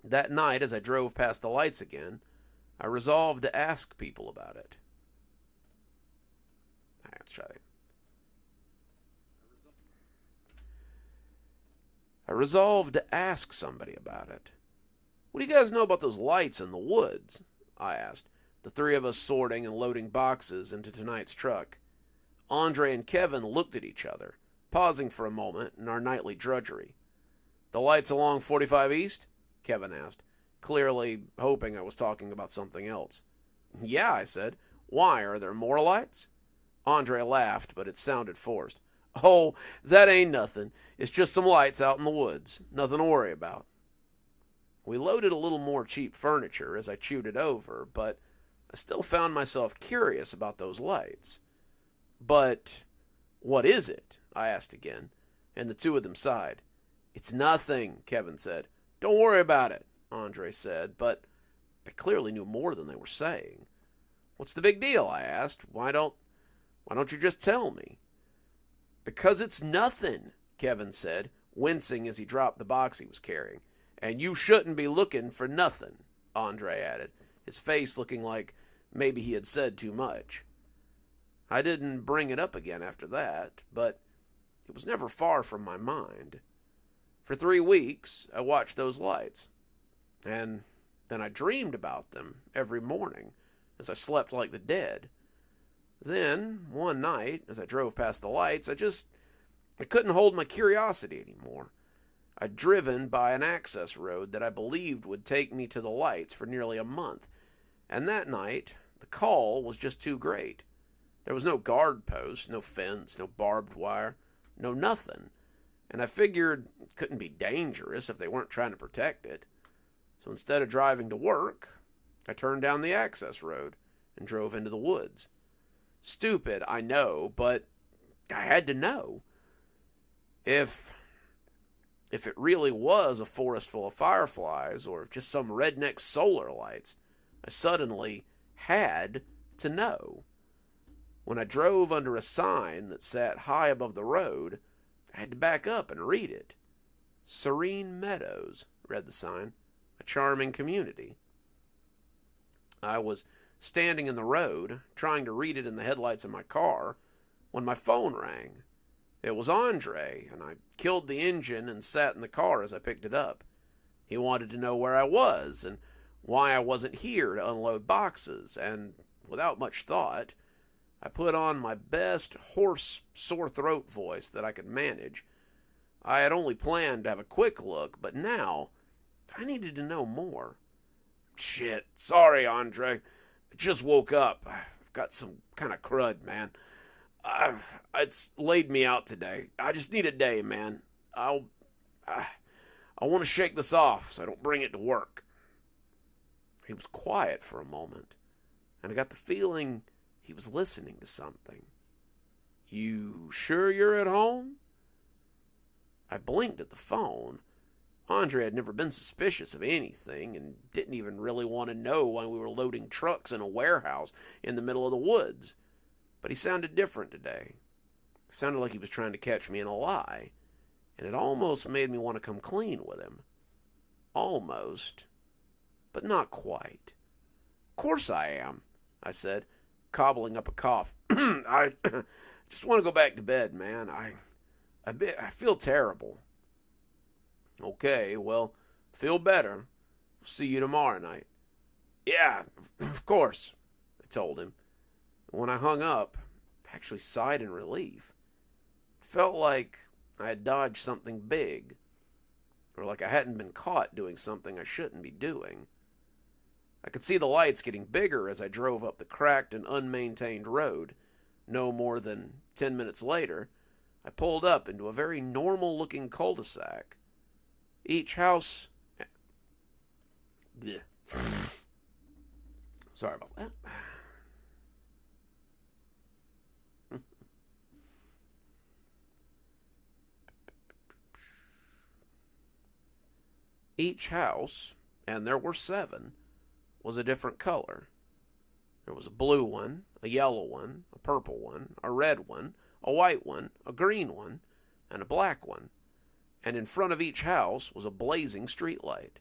That night, as I drove past the lights again, I resolved to ask people about it. All right, let's try that. I resolved to ask somebody about it. What do you guys know about those lights in the woods? I asked, the three of us sorting and loading boxes into tonight's truck. Andre and Kevin looked at each other, pausing for a moment in our nightly drudgery. The lights along 45 East? Kevin asked, clearly hoping I was talking about something else. Yeah, I said. Why, are there more lights? Andre laughed, but it sounded forced. Oh, that ain't nothing. It's just some lights out in the woods. Nothing to worry about. We loaded a little more cheap furniture as I chewed it over, but I still found myself curious about those lights. But what is it? I asked again, and the two of them sighed. It's nothing, Kevin said. Don't worry about it, Andre said, but they clearly knew more than they were saying. What's the big deal? I asked. Why don't you just tell me? Because it's nothing, Kevin said, wincing as he dropped the box he was carrying. And you shouldn't be looking for nothing, Andre added, his face looking like maybe he had said too much. I didn't bring it up again after that, but it was never far from my mind. For 3 weeks, I watched those lights, and then I dreamed about them every morning as I slept like the dead. Then, one night, as I drove past the lights, I couldn't hold my curiosity anymore. I'd driven by an access road that I believed would take me to the lights for nearly a month, and that night, the call was just too great. There was no guard post, no fence, no barbed wire, no nothing, and I figured it couldn't be dangerous if they weren't trying to protect it. So instead of driving to work, I turned down the access road and drove into the woods. Stupid, I know, but I had to know. If it really was a forest full of fireflies or just some redneck solar lights, I suddenly had to know. When I drove under a sign that sat high above the road, I had to back up and read it. Serene Meadows, read the sign. A charming community. I was standing in the road, trying to read it in the headlights of my car, when my phone rang. It was Andre, and I killed the engine and sat in the car as I picked it up. He wanted to know where I was and why I wasn't here to unload boxes, and without much thought, I put on my best hoarse, sore throat voice that I could manage. I had only planned to have a quick look, but now I needed to know more. Shit, sorry, Andre. I just woke up. I've got some kind of crud, man. It's laid me out today. I just need a day, man. I want to shake this off so I don't bring it to work. He was quiet for a moment, and I got the feeling he was listening to something. You sure you're at home? I blinked at the phone. Andre had never been suspicious of anything and didn't even really want to know why we were loading trucks in a warehouse in the middle of the woods. But he sounded different today. It sounded like he was trying to catch me in a lie, and it almost made me want to come clean with him. Almost, but not quite. Of course I am, I said, cobbling up a cough. I just want to go back to bed, man. I feel terrible. Okay, well, feel better. See you tomorrow night. Yeah, of course, I told him. When I hung up, I actually sighed in relief. It felt like I had dodged something big, or like I hadn't been caught doing something I shouldn't be doing. I could see the lights getting bigger as I drove up the cracked and unmaintained road. No more than 10 minutes later, I pulled up into a very normal-looking cul-de-sac. Each house... Blech. Sorry about that. Each house, and there were 7, was a different color. There was a blue one, a yellow one, a purple one, a red one, a white one, a green one, and a black one. And in front of each house was a blazing streetlight.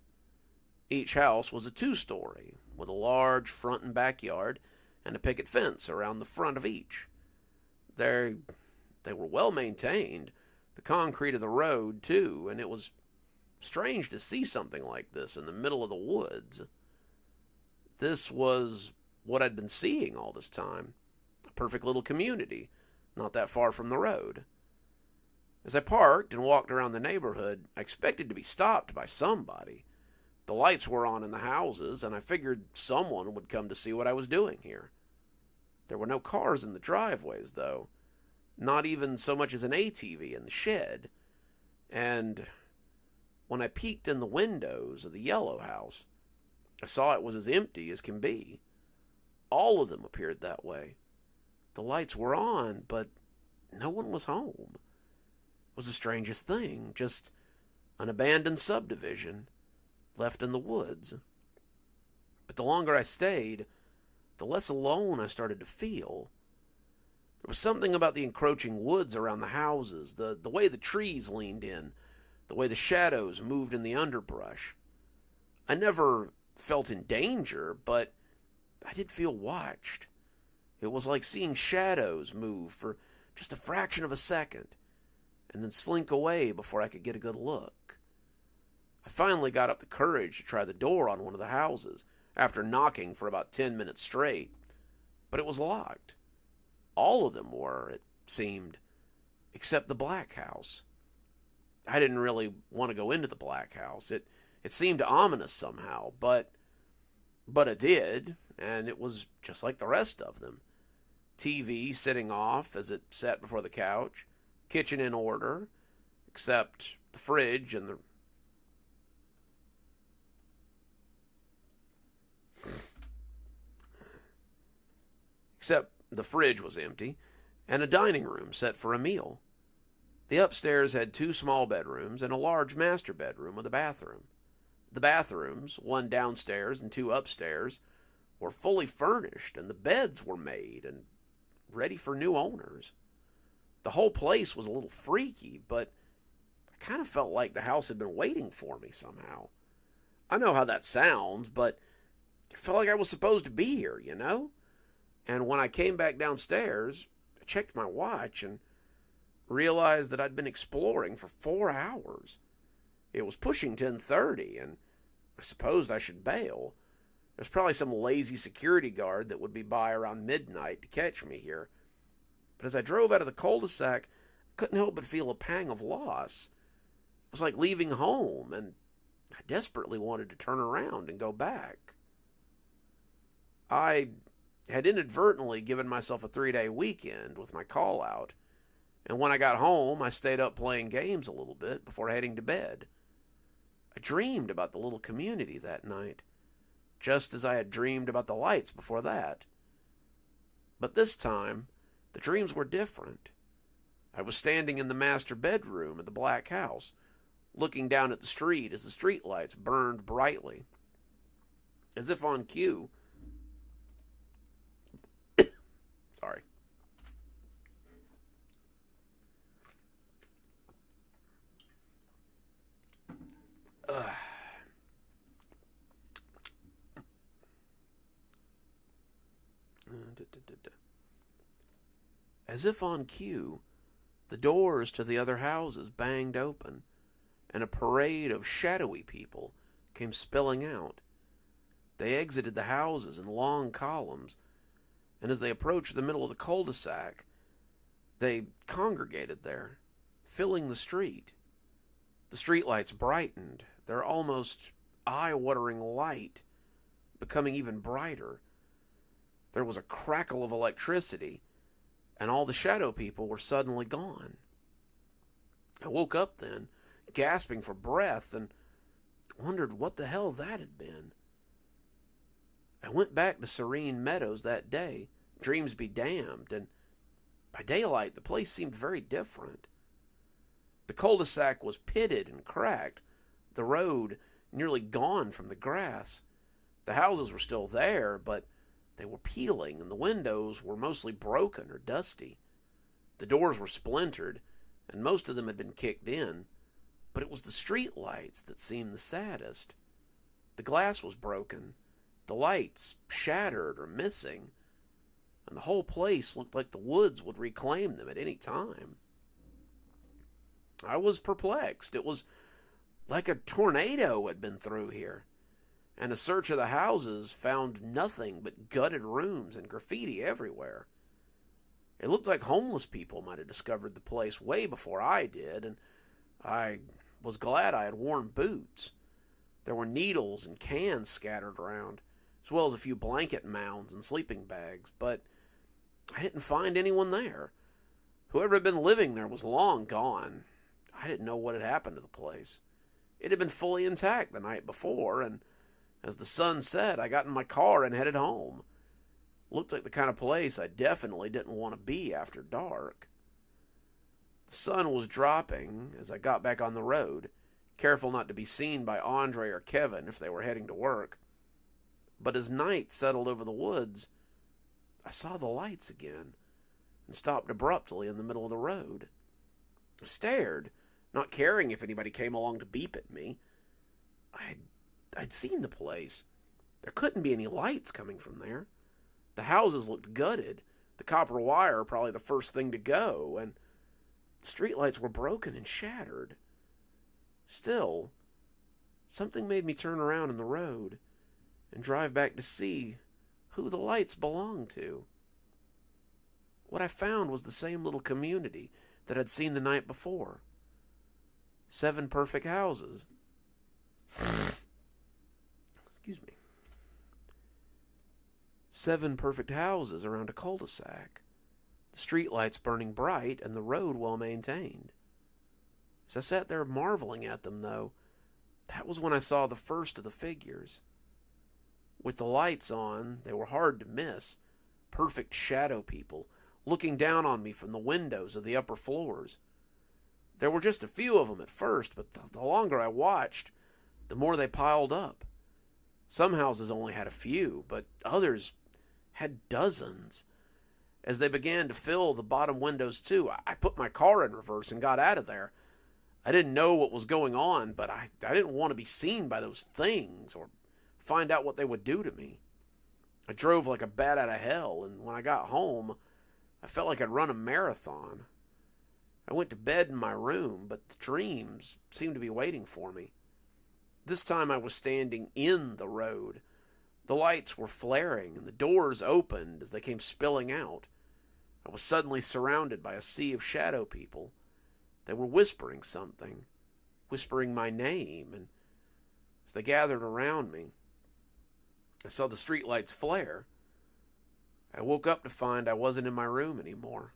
Each house was a 2-story, with a large front and backyard, and a picket fence around the front of each. They were well maintained, the concrete of the road, too, and it was strange to see something like this in the middle of the woods. This was what I'd been seeing all this time, a perfect little community, not that far from the road. As I parked and walked around the neighborhood, I expected to be stopped by somebody. The lights were on in the houses, and I figured someone would come to see what I was doing here. There were no cars in the driveways, though. Not even so much as an ATV in the shed. And when I peeked in the windows of the yellow house, I saw it was as empty as can be. All of them appeared that way. The lights were on, but no one was home. It was the strangest thing, just an abandoned subdivision left in the woods. But the longer I stayed, the less alone I started to feel. There was something about the encroaching woods around the houses, the way the trees leaned in, the way the shadows moved in the underbrush. I never felt in danger, but I did feel watched. It was like seeing shadows move for just a fraction of a second, and then slink away before I could get a good look. I finally got up the courage to try the door on one of the houses, after knocking for about 10 minutes straight, but it was locked. All of them were, it seemed, except the black house. I didn't really want to go into the black house. It seemed ominous somehow, but I did, and it was just like the rest of them. TV sitting off as it sat before the couch, kitchen in order, except the fridge and the... Except the fridge was empty, and a dining room set for a meal. The upstairs had 2 small bedrooms and a large master bedroom with a bathroom. The bathrooms, one downstairs and 2 upstairs, were fully furnished, and the beds were made and ready for new owners. The whole place was a little freaky, but I kind of felt like the house had been waiting for me somehow. I know how that sounds, but it felt like I was supposed to be here, you know? And when I came back downstairs, I checked my watch and realized that I'd been exploring for 4 hours. It was pushing 10:30, and I supposed I should bail. There's probably some lazy security guard that would be by around midnight to catch me here. But as I drove out of the cul-de-sac, I couldn't help but feel a pang of loss. It was like leaving home, and I desperately wanted to turn around and go back. I had inadvertently given myself a 3-day weekend with my call out, and when I got home, I stayed up playing games a little bit before heading to bed. I dreamed about the little community that night, just as I had dreamed about the lights before that. But this time, the dreams were different. I was standing in the master bedroom of the black house, looking down at the street as the street lights burned brightly. As if on cue. Sorry. Ugh. As if on cue, the doors to the other houses banged open, and a parade of shadowy people came spilling out. They exited the houses in long columns, and as they approached the middle of the cul-de-sac, they congregated there, filling the street. The streetlights brightened, their almost eye-watering light becoming even brighter. There was a crackle of electricity, and all the shadow people were suddenly gone. I woke up then, gasping for breath, and wondered what the hell that had been. I went back to Serene Meadows that day, dreams be damned, and by daylight the place seemed very different. The cul-de-sac was pitted and cracked, the road nearly gone from the grass. The houses were still there, but they were peeling, and the windows were mostly broken or dusty. The doors were splintered, and most of them had been kicked in, but it was the street lights that seemed the saddest. The glass was broken, the lights shattered or missing, and the whole place looked like the woods would reclaim them at any time. I was perplexed. It was like a tornado had been through here, and a search of the houses found nothing but gutted rooms and graffiti everywhere. It looked like homeless people might have discovered the place way before I did, and I was glad I had worn boots. There were needles and cans scattered around, as well as a few blanket mounds and sleeping bags, but I didn't find anyone there. Whoever had been living there was long gone. I didn't know what had happened to the place. It had been fully intact the night before, and as the sun set, I got in my car and headed home. Looked like the kind of place I definitely didn't want to be after dark. The sun was dropping as I got back on the road, careful not to be seen by Andre or Kevin if they were heading to work. But as night settled over the woods, I saw the lights again and stopped abruptly in the middle of the road. I stared, not caring if anybody came along to beep at me. I'd seen the place. There couldn't be any lights coming from there. The houses looked gutted, the copper wire probably the first thing to go, and the streetlights were broken and shattered. Still, something made me turn around in the road and drive back to see who the lights belonged to. What I found was the same little community that I'd seen the night before. 7 perfect houses. Excuse me. 7 perfect houses around a cul-de-sac. The streetlights burning bright and the road well maintained. As I sat there marveling at them, though, that was when I saw the first of the figures. With the lights on, they were hard to miss. Perfect shadow people, looking down on me from the windows of the upper floors. There were just a few of them at first, but the longer I watched, the more they piled up. Some houses only had a few, but others had dozens. As they began to fill the bottom windows too, I put my car in reverse and got out of there. I didn't know what was going on, but I didn't want to be seen by those things or find out what they would do to me. I drove like a bat out of hell, and when I got home, I felt like I'd run a marathon. I went to bed in my room, but the dreams seemed to be waiting for me. This time I was standing in the road. The lights were flaring, and the doors opened as they came spilling out. I was suddenly surrounded by a sea of shadow people. They were whispering something, whispering my name, and as they gathered around me, I saw the streetlights flare. I woke up to find I wasn't in my room anymore.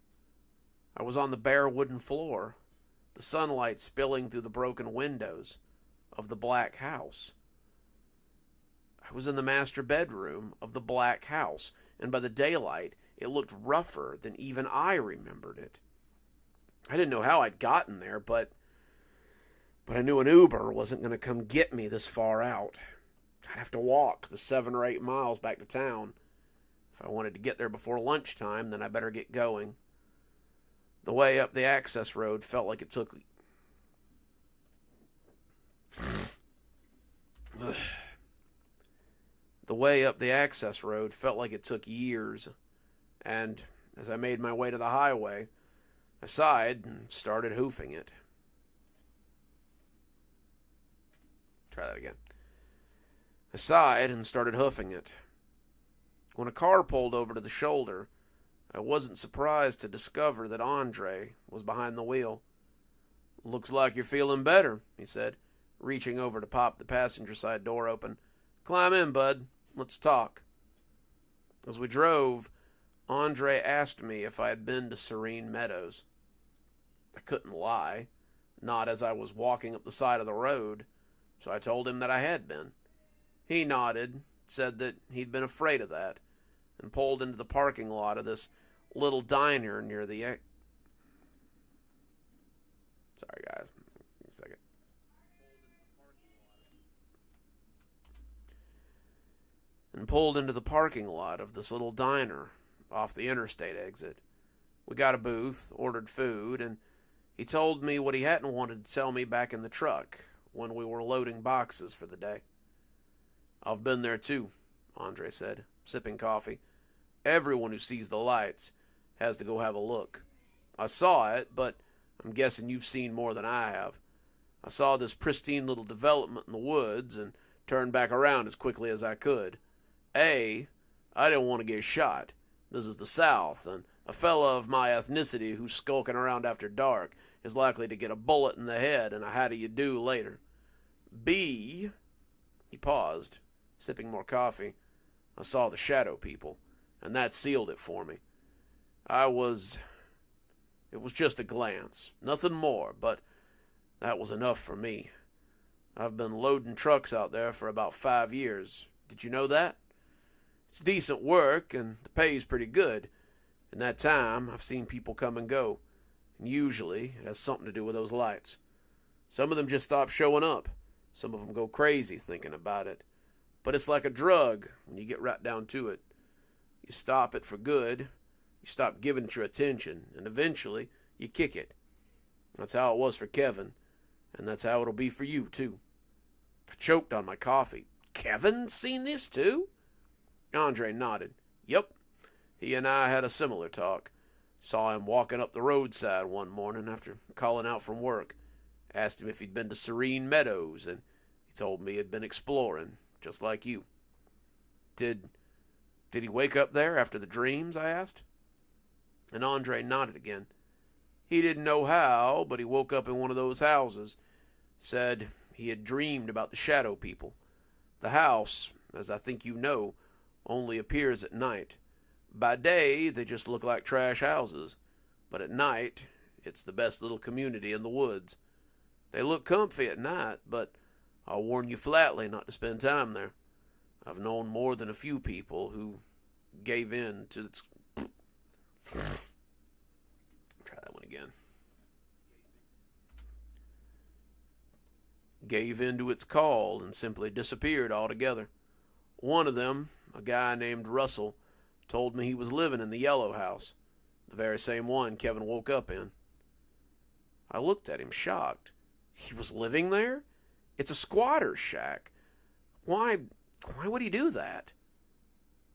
I was on the bare wooden floor, the sunlight spilling through the broken windows of the black house. I was in the master bedroom of the black house, and by the daylight, it looked rougher than even I remembered it. I didn't know how I'd gotten there, but I knew an Uber wasn't going to come get me this far out. I'd have to walk the 7 or 8 miles back to town. If I wanted to get there before lunchtime, then I better get going. The way up the access road felt like it took... The way up the access road felt like it took years, and as I made my way to the highway, I sighed and started hoofing it. Try that again. I sighed and started hoofing it. When a car pulled over to the shoulder, I wasn't surprised to discover that Andre was behind the wheel. "Looks like you're feeling better," he said, reaching over to pop the passenger side door open. "Climb in, bud. Let's talk." As we drove, Andre asked me if I had been to Serene Meadows. I couldn't lie, not as I was walking up the side of the road, so I told him that I had been. He nodded, said that he'd been afraid of that, and pulled into the parking lot of this little diner near the... Sorry, guys. Give me a second. And pulled into the parking lot of this little diner off the interstate exit. We got a booth, ordered food, and he told me what he hadn't wanted to tell me back in the truck when we were loading boxes for the day. "I've been there too," Andre said, sipping coffee. "Everyone who sees the lights has to go have a look. I saw it, but I'm guessing you've seen more than I have. I saw this pristine little development in the woods and turned back around as quickly as I could. I didn't want to get shot. This is the South, and a fella of my ethnicity who's skulking around after dark is likely to get a bullet in the head and a how do you do later. B," he paused, sipping more coffee, "I saw the shadow people, and that sealed it for me. It was just a glance, nothing more, but that was enough for me. I've been loading trucks out there for about 5 years. Did you know that? It's decent work, and the pay's pretty good. In that time, I've seen people come and go, and usually it has something to do with those lights. Some of them just stop showing up. Some of them go crazy thinking about it. But it's like a drug when you get right down to it. You stop it for good, you stop giving it your attention, and eventually you kick it. That's how it was for Kevin, and that's how it'll be for you, too." I choked on my coffee. "Kevin's seen this, too?" Andre nodded. "Yep. He and I had a similar talk. Saw him walking up the roadside one morning after calling out from work. Asked him if he'd been to Serene Meadows, and he told me he'd been exploring, just like you." Did he wake up there after the dreams?" I asked. And Andre nodded again. "He didn't know how, but he woke up in one of those houses. Said he had dreamed about the shadow people. The house, as I think you know, only appears at night. By day, they just look like trash houses, but at night, it's the best little community in the woods. They look comfy at night, but I'll warn you flatly not to spend time there. I've known more than a few people who gave in to its... Try that one again. gave in to its call and simply disappeared altogether. One of them, a guy named Russell, told me he was living in the yellow house, the very same one Kevin woke up in. I looked at him shocked. He was living there? It's a squatter's shack. Why would he do that?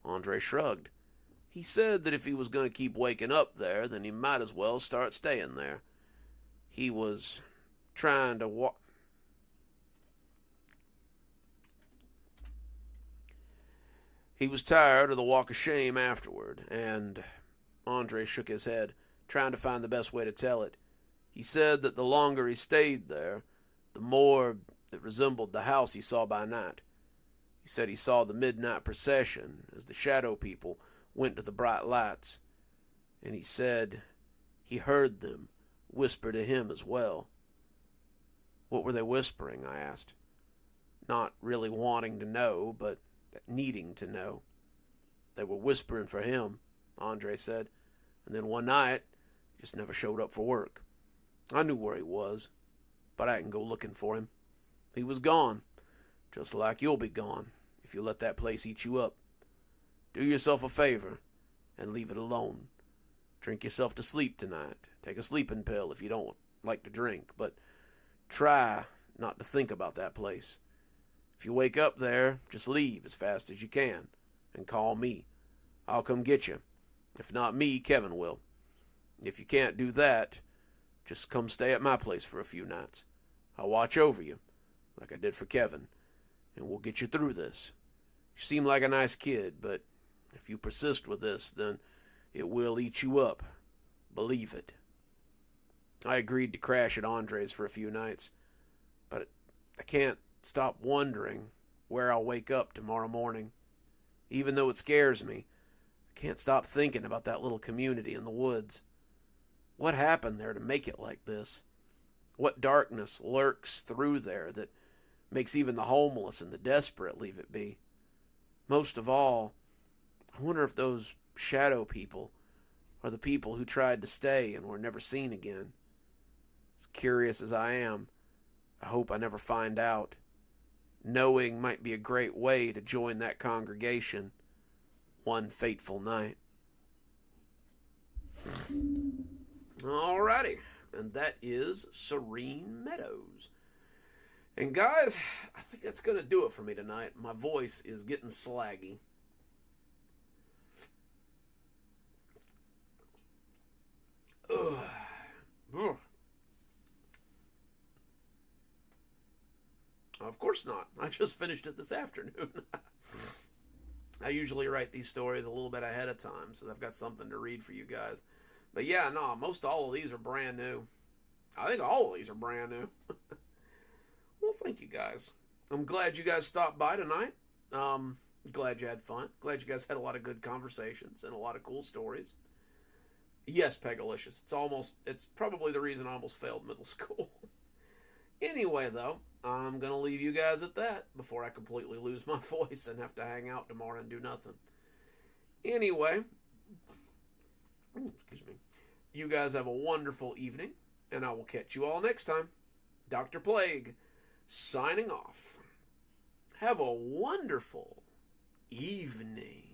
Andre shrugged. He said that if he was going to keep waking up there, then he might as well start staying there. He was trying to He was tired of the walk of shame afterward, and Andre shook his head, trying to find the best way to tell it. He said that the longer he stayed there, the more it resembled the house he saw by night. He said he saw the midnight procession as the shadow people went to the bright lights, and he said he heard them whisper to him as well. What were they whispering? I asked. Not really wanting to know, but needing to know. They were whispering for him, Andre said, and then one night, he just never showed up for work. I knew where he was, but I didn't go looking for him. He was gone, just like you'll be gone if you let that place eat you up. Do yourself a favor and leave it alone. Drink yourself to sleep tonight. Take a sleeping pill if you don't like to drink, but try not to think about that place. If you wake up there, just leave as fast as you can and call me. I'll come get you. If not me, Kevin will. If you can't do that, just come stay at my place for a few nights. I'll watch over you, like I did for Kevin, and we'll get you through this. You seem like a nice kid, but if you persist with this, then it will eat you up. Believe it. I agreed to crash at Andre's for a few nights, but I can't stop wondering where I'll wake up tomorrow morning. Even though it scares me, I can't stop thinking about that little community in the woods. What happened there to make it like this? What darkness lurks through there that makes even the homeless and the desperate leave it be? Most of all, I wonder if those shadow people are the people who tried to stay and were never seen again. As curious as I am, I hope I never find out. Knowing might be a great way to join that congregation one fateful night. Alrighty, and that is Serene Meadows. And guys, I think that's going to do it for me tonight. My voice is getting slaggy. Ugh. Ugh. Of course not. I just finished it this afternoon. I usually write these stories a little bit ahead of time, so I've got something to read for you guys. But yeah, no, most all of these are brand new. I think all of these are brand new. Well, thank you guys. I'm glad you guys stopped by tonight. Glad you had fun. Glad you guys had a lot of good conversations and a lot of cool stories. Yes, Pegalicious. It's probably the reason I almost failed middle school. Anyway, though, I'm going to leave you guys at that before I completely lose my voice and have to hang out tomorrow and do nothing. Anyway, excuse me. You guys have a wonderful evening, and I will catch you all next time. Dr. Plague, signing off. Have a wonderful evening.